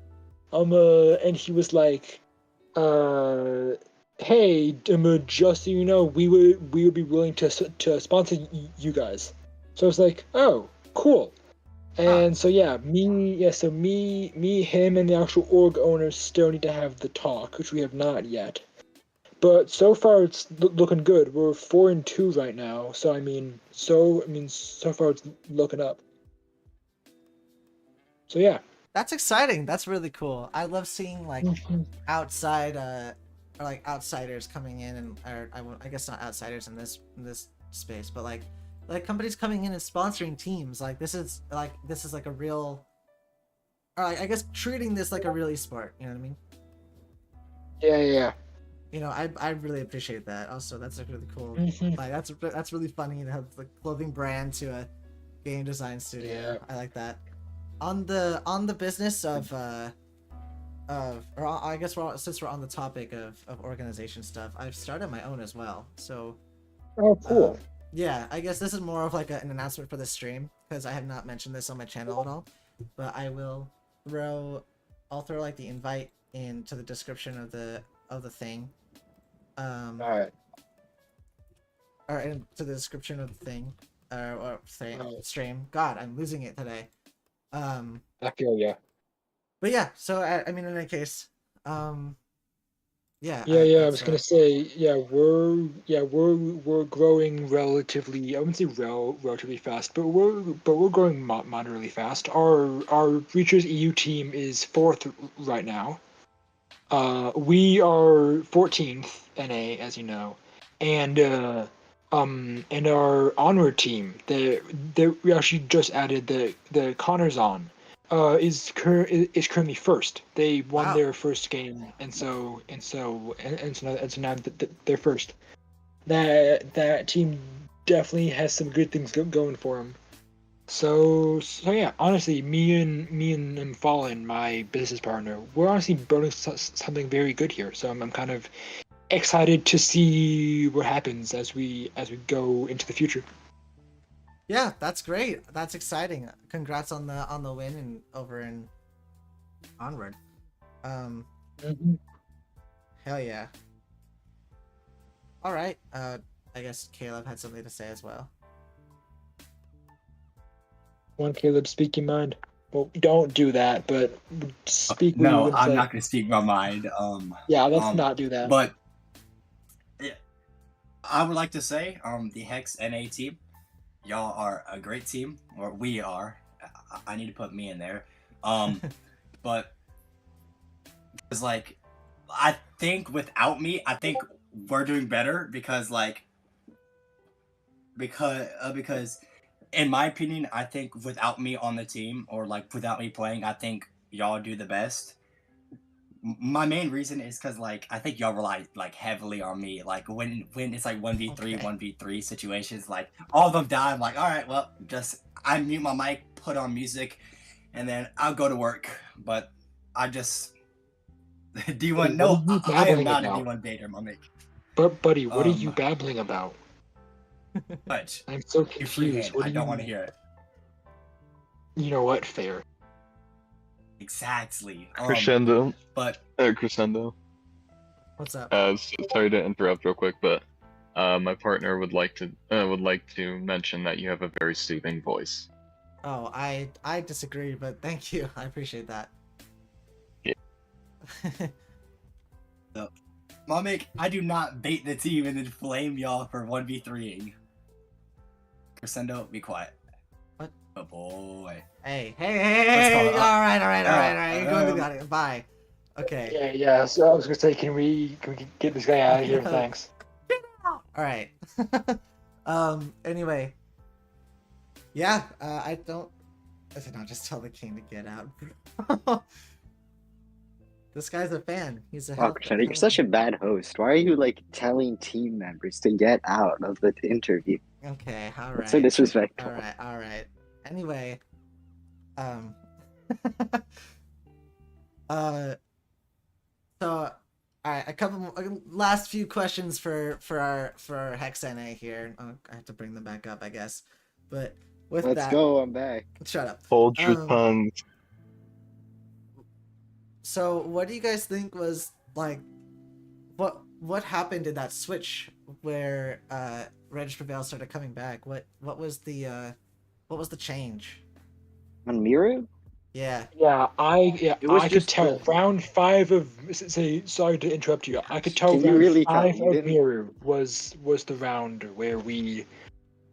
hey, just so you know, we would be willing to sponsor you guys. So I was like, oh, cool. And so me, him, and the actual org owners still need to have the talk, which we have not yet. But so far it's looking good. We're 4-2 right now, so so far it's looking up. So yeah. That's exciting. That's really cool. I love seeing like outside or like outsiders coming in and I guess not outsiders in this space, but like companies coming in and sponsoring teams. Like this is like a real, or like, I guess treating this like a real esport. You know what I mean? Yeah. you know, I really appreciate that. Also, that's like really cool. Mhm. Like that's really funny to have the clothing brand to a game design studio. Yeah. I like that. On the business of or I guess since we're on the topic of organization stuff, I've started my own as well. So Oh, cool. yeah, I guess this is more of like an announcement for the stream because I have not mentioned this on my channel at all. But I'll throw like the invite into the description of the thing. All right. Or into the description of the thing. Or say Right. stream. God, I'm losing it today. I feel ya. But yeah, so I mean in any case, yeah. Yeah. I that's, was gonna say, we're growing relatively. I wouldn't say relatively fast, but we're growing moderately fast. Our Breachers EU team is 4th right now. We are 14th NA, as you know, and our Onward team, we actually just added the Connors on, is currently first. They won Wow. their first game, and so now they're first. That team definitely has some good things going for them. So yeah, honestly, me and Fallen, my business partner, we're honestly building something very good here. So I'm kind of excited to see what happens as we go into the future. Yeah, that's great. That's exciting. Congrats on the win and over in Onward. Hell yeah. All right. I guess Caleb had something to say as well. One Caleb, speak your mind. Well, don't do that, but speak. What No, you're gonna I'm say. not gonna speak my mind. Yeah, let's not do that. But yeah, I would like to say, the HEX NA team, y'all are a great team, or we are. I need to put me in there. But it's like, I think without me, I think we're doing better because in my opinion, I think without me on the team or like without me playing, I think y'all do the best. My main reason is because like I think y'all rely like heavily on me. Like when it's like 1v3, Okay. 1v3 situations, like all of them die. I'm like, all right, well, just I mute my mic, put on music, and then I'll go to work. But I just D1. No, What are you I am babbling not a about? D1 baiter, my mate. But buddy, what are you babbling about? But I'm so you freehand. confused. What I do don't you? want to hear it. You know what? Fair. Exactly. Crescendo. But Crescendo. What's up? Sorry to interrupt real quick, but my partner would like to mention that you have a very soothing voice. Oh, I disagree, but thank you. I appreciate that. Yeah. Mamik, I do not bait the team and then flame y'all for 1v3ing. Crescendo, be quiet. What? Oh boy. Hey. Let's call it up. All right. You're going to the audience. Bye. Okay. Yeah. So I was gonna say, can we get this guy out of here? Thanks. All right. Anyway. Yeah. I don't. I said, no, just tell the king to get out. This guy's a fan. He's a. Wow, Crescendo, you're such a bad host. Why are you like telling team members to get out of the interview? Okay. All right. That's so disrespectful. All right. Anyway. So, all right, a couple more, last few questions for our HEX NA here. Oh, I have to bring them back up, I guess. But with Let's that, go. I'm back. shut up. Hold your tongue. So, what do you guys think was like? What happened in that switch where Reg Prevail started coming back? What was the change? On Miru? Yeah. It was I could just tell the- round 5 of say sorry to interrupt you. I could tell Can you round really tell? 5 You of didn't- Miru was the round where we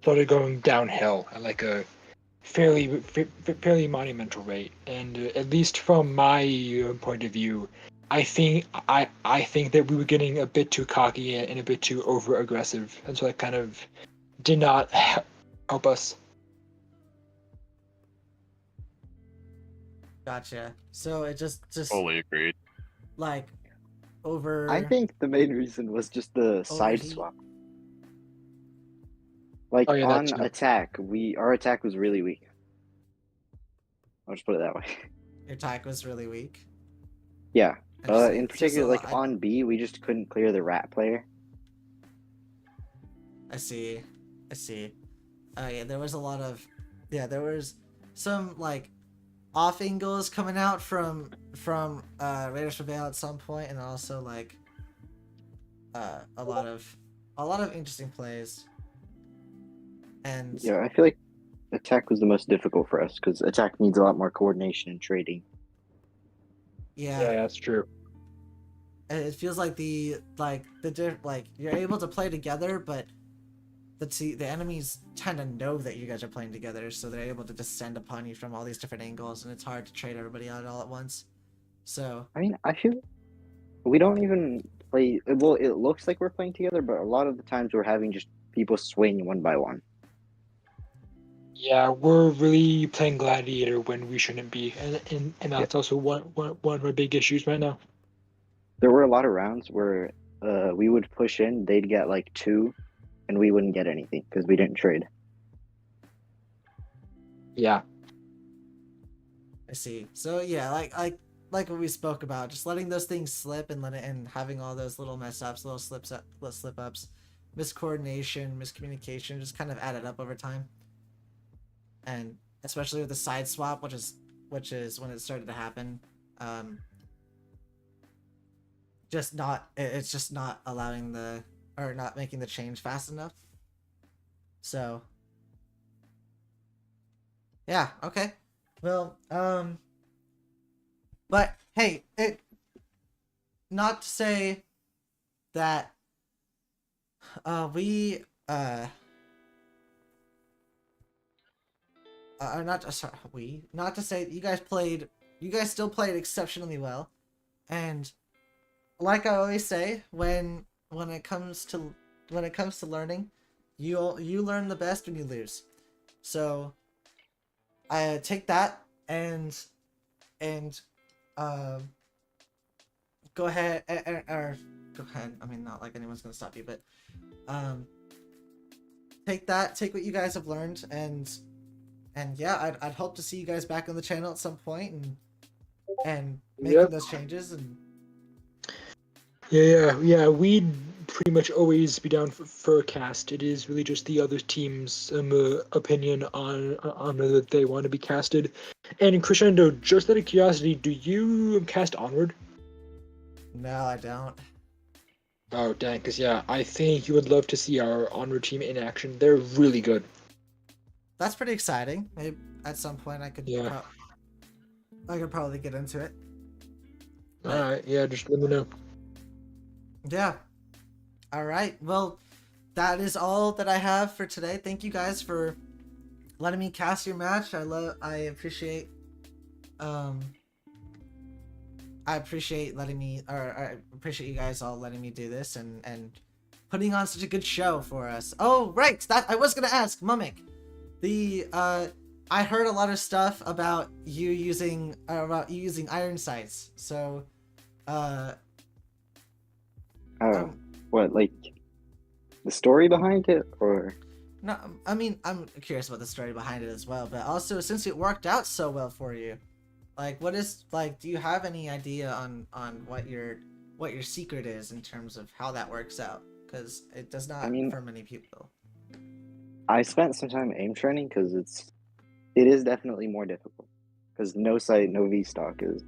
started going downhill at like a fairly monumental rate. And at least from my point of view, I think that we were getting a bit too cocky and a bit too over aggressive, and so that kind of did not help us. Gotcha. So it just Fully agreed. like over. I think the main reason was just the side Overheat. swap. Like Oh, yeah, that on too. attack, our attack was really weak. I'll just put it that way. Your attack was really weak. Yeah. Interesting. In It's just particular, a like lot- on B, we just couldn't clear the rat player. I see. I see. Yeah, there was a lot of. Yeah, there was some like off angles coming out from Raiders Prevail at some point, and also like a lot of interesting plays. And Yeah, I feel like attack was the most difficult for us because attack needs a lot more coordination and trading. yeah, Yeah, that's true. it feels like you're able to play together, but the enemies tend to know that you guys are playing together, so they're able to descend upon you from all these different angles, and it's hard to trade everybody out all at once. So I mean, I feel we don't even play. Well, it looks like we're playing together, but a lot of the times we're having just people swing one by one. Yeah, we're really playing gladiator when we shouldn't be, and that's also one of our big issues right now. There were a lot of rounds where we would push in, they'd get like 2, and we wouldn't get anything because we didn't trade. Yeah. I see. So yeah, like what we spoke about, just letting those things slip and having all those little mess ups, little slip ups, miscoordination, miscommunication, just kind of added up over time. And especially with the side swap, which is when it started to happen, it's just not allowing not making the change fast enough. So yeah, okay. Well, but hey, not to say that we are not to say you guys still played exceptionally well, and like I always say, when it comes to learning, you learn the best when you lose. So I take that and go ahead. I mean, not like anyone's gonna stop you, but take what you guys have learned, and yeah, I'd hope to see you guys back on the channel at some point and making those changes. And Yeah. We'd pretty much always be down for a cast. It is really just the other team's opinion on whether they want to be casted. And Crescendo, just out of curiosity, do you cast Onward? no, I don't. Oh dang, because yeah, I think you would love to see our Onward team in action. They're really good. That's pretty exciting. Maybe at some point I could probably get into it. All right, yeah, just let me know. Yeah. All right. Well, that is all that I have for today. Thank you guys for letting me cast your match. I appreciate I appreciate you guys all letting me do this and putting on such a good show for us. Oh, right. That I was going to ask Mummick. I heard a lot of stuff about you using iron sights. So what, like the story behind it, or? No, I mean, I'm curious about the story behind it as well, but also since it worked out so well for you, like, do you have any idea on what your secret is in terms of how that works out? Because it does not for many people. I spent some time aim training because it is definitely more difficult. Because no sight, no V stock is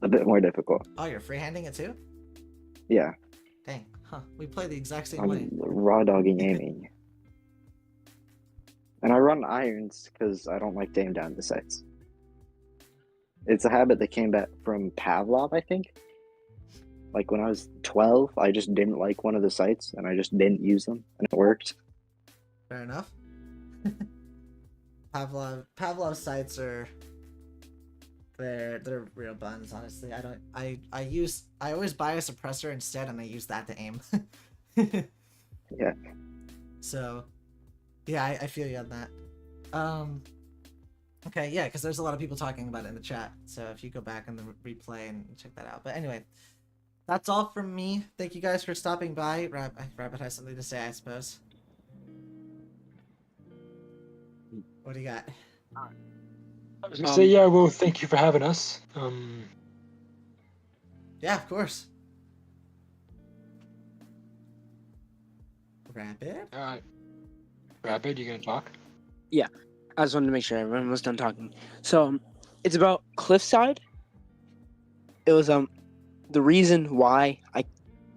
a bit more difficult. Oh, you're freehanding it too? Yeah. Dang, huh? We play the exact same I'm way. raw dogging aiming. And I run irons because I don't like to aim down the sights. It's a habit that came back from Pavlov, I think. Like when I was 12, I just didn't like one of the sights and I just didn't use them, and it worked. Fair enough. Pavlov sights are they're real buns, honestly. I always buy a suppressor instead, and I use that to aim. Yeah. So yeah, I feel you on that. Okay, yeah, because there's a lot of people talking about it in the chat, so if you go back in the replay and check that out. But anyway, that's all from me. Thank you guys for stopping by. Rabbit has something to say, I suppose. What do you got? I was gonna say, yeah, well, thank you for having us. Yeah, of course. Rabbit? Alright. Rabbit, you gonna talk? Yeah, I just wanted to make sure everyone was done talking. So, it's about Cliffside. It was the reason why I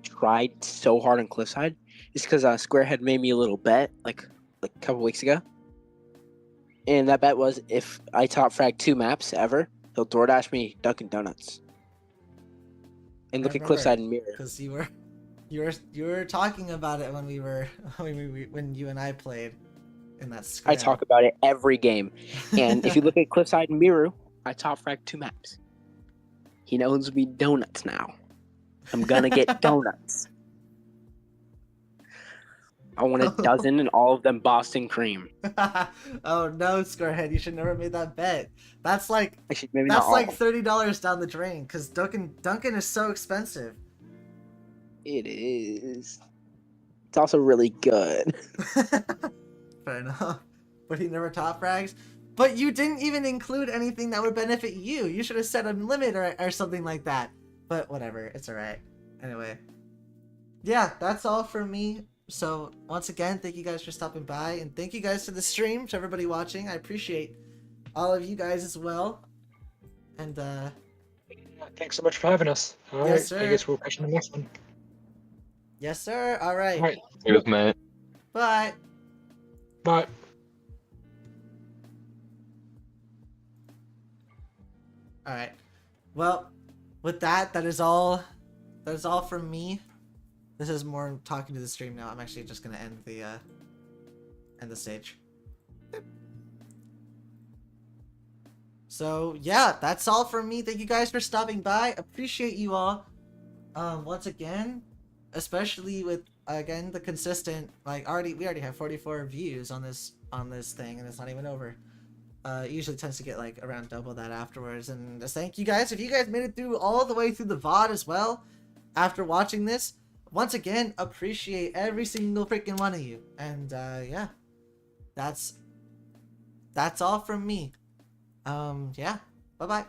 tried so hard on Cliffside is because Square had made me a little bet like a couple weeks ago, and that bet was if I top frag 2 maps ever, he'll DoorDash me Dunkin' Donuts. And look at Cliffside and Mirror. Because you were talking about it when when you and I played in that scrim. I talk about it every game, and if you look at Cliffside and Mirror, I top frag 2 maps. He knows me donuts now. I'm gonna get donuts. I want a dozen and all of them Boston cream. Oh no, Scorehead, you should never have made that bet. That's like Actually, maybe that's not all. like $30 down the drain because Dunkin' is so expensive. It is. It's also really good. Fair enough. But he never top frags. But you didn't even include anything that would benefit you. You should have set a limit or something like that. But whatever, it's alright. Anyway. Yeah, that's all for me. So, once again, thank you guys for stopping by. And thank you guys for the stream, to everybody watching. I appreciate all of you guys as well. And, Yeah, thanks so much for having us. Alright, Yes, sir. I guess we'll catch you in the next one. yes, sir. Alright. Alright, Cheers, mate. Bye. bye. Alright. Well, with that is all from me. This is more talking to the stream now. I'm actually just gonna end the stage. So yeah, that's all from me. Thank you guys for stopping by. Appreciate you all. Once again, especially with again the consistent we already have 44 views on this thing, and it's not even over. It usually tends to get like around double that afterwards. And just thank you guys. If you guys made it through all the way through the VOD as well, after watching this, once again, appreciate every single freaking one of you. And yeah, that's all from me. Yeah, bye bye.